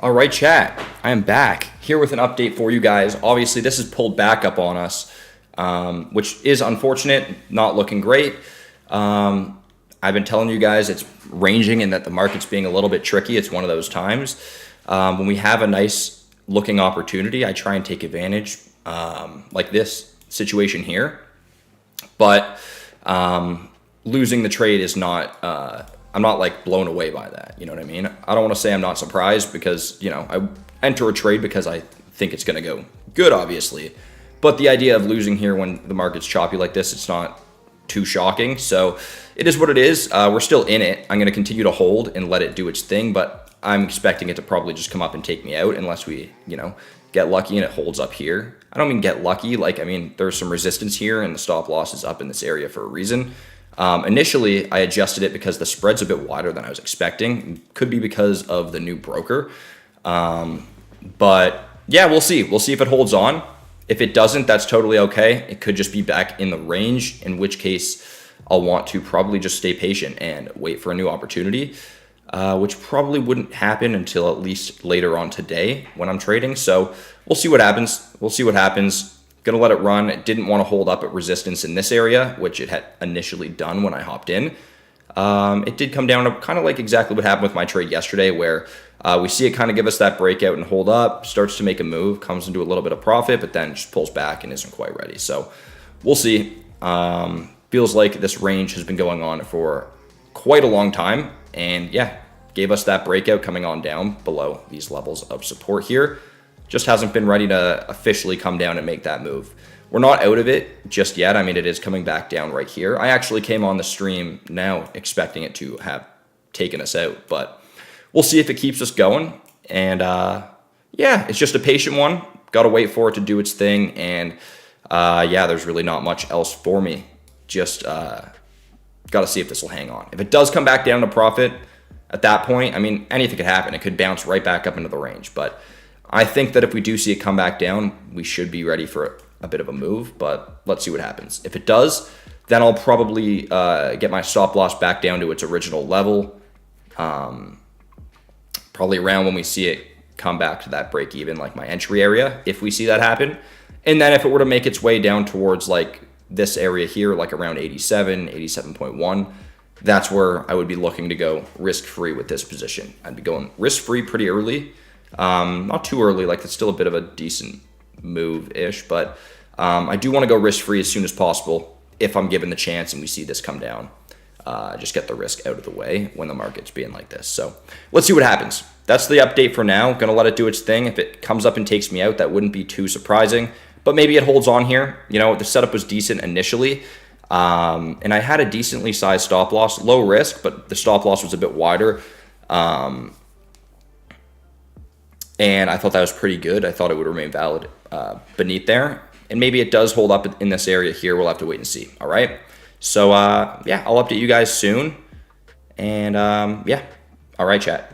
All right, chat. I am back here with an update for you guys. Obviously, this has pulled back up on us, which is unfortunate, not looking great. I've been telling you guys it's ranging and that the market's being a little bit tricky. It's one of those times. When we have a nice looking opportunity, I try and take advantage, like this situation here. But losing the trade is not, I'm not like blown away by that. You know what I mean? I don't want to say I'm not surprised because, you know, I enter a trade because I think it's going to go good, obviously. But the idea of losing here when the market's choppy like this, it's not too shocking. So it is what it is. We're still in it. I'm going to continue to hold and let it do its thing, but I'm expecting it to probably just come up and take me out unless we, you know, get lucky and it holds up here. I don't mean get lucky. Like, I mean, there's some resistance here and the stop loss is up in this area for a reason. Initially, I adjusted it because the spread's a bit wider than I was expecting. Could be because of the new broker. But yeah, we'll see. We'll see if it holds on. If it doesn't, that's totally okay. It could just be back in the range, in which case I'll want to probably just stay patient and wait for a new opportunity, which probably wouldn't happen until at least later on today when I'm trading. So we'll see what happens. We'll see what happens. Gonna let it run. It didn't want to hold up at resistance in this area, which it had initially done when I hopped in. It did come down to kind of like exactly what happened with my trade yesterday, where we see it kind of give us that breakout and hold up, starts to make a move, comes into a little bit of profit, but then just pulls back and isn't quite ready. So we'll see. Feels like this range has been going on for quite a long time. And yeah, gave us that breakout coming on down below these levels of support here. Just hasn't been ready to officially come down and make that move. We're not out of it just yet. I mean, it is coming back down right here. I actually came on the stream now expecting it to have taken us out, but we'll see if it keeps us going. And yeah, it's just a patient one. Got to wait for it to do its thing. And yeah, there's really not much else for me. Just got to see if this will hang on. If it does come back down to profit at that point, I mean, anything could happen. It could bounce right back up into the range. But I think that if we do see it come back down, we should be ready for a bit of a move, but let's see what happens. If it does, then I'll probably get my stop loss back down to its original level, probably around when we see it come back to that break even, like my entry area, if we see that happen. And then if it were to make its way down towards like this area here, like around 87, 87.1, that's where I would be looking to go risk-free with this position. I'd be going risk-free pretty early. Not too early, like it's still a bit of a decent move-ish, but I do want to go risk-free as soon as possible if I'm given the chance and we see this come down. Just get the risk out of the way when the market's being like this. So let's see what happens. That's the update for now. Going to let it do its thing. If it comes up and takes me out, that wouldn't be too surprising, but maybe it holds on here. You know, the setup was decent initially, and I had a decently sized stop loss, low risk, but the stop loss was a bit wider. And I thought that was pretty good. I thought it would remain valid beneath there. And maybe it does hold up in this area here. We'll have to wait and see. All right. So, yeah, I'll update you guys soon. And, yeah. All right, chat.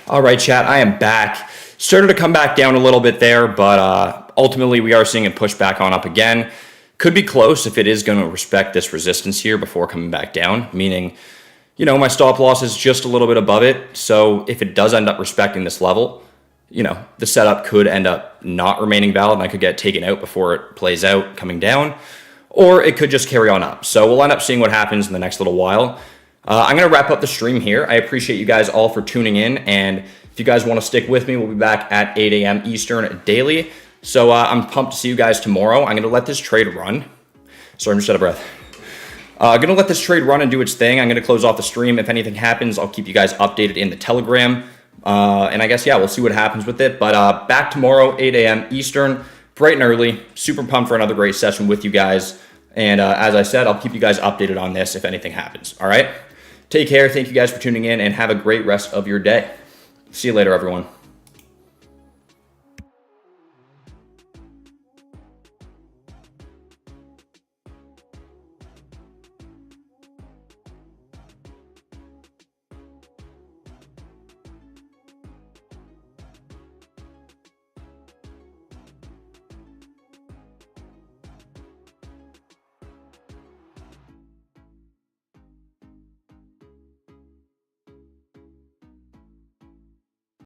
All right, chat, I am back. Started to come back down a little bit there, but ultimately we are seeing it push back on up again. Could be close if it is going to respect this resistance here before coming back down, meaning, my stop loss is just a little bit above it. So if it does end up respecting this level, the setup could end up not remaining valid and I could get taken out before it plays out coming down, or it could just carry on up. So we'll end up seeing what happens in the next little while. I'm going to wrap up the stream here. I appreciate you guys all for tuning in. And if you guys want to stick with me, we'll be back at 8 a.m. Eastern daily. So I'm pumped to see you guys tomorrow. I'm going to let this trade run. Sorry, I'm just out of breath. I'm going to let this trade run and do its thing. I'm going to close off the stream. If anything happens, I'll keep you guys updated in the Telegram. And I guess, we'll see what happens with it. But back tomorrow, 8 a.m. Eastern, bright and early. Super pumped for another great session with you guys. And as I said, I'll keep you guys updated on this if anything happens. All right? Take care. Thank you guys for tuning in and have a great rest of your day. See you later, everyone.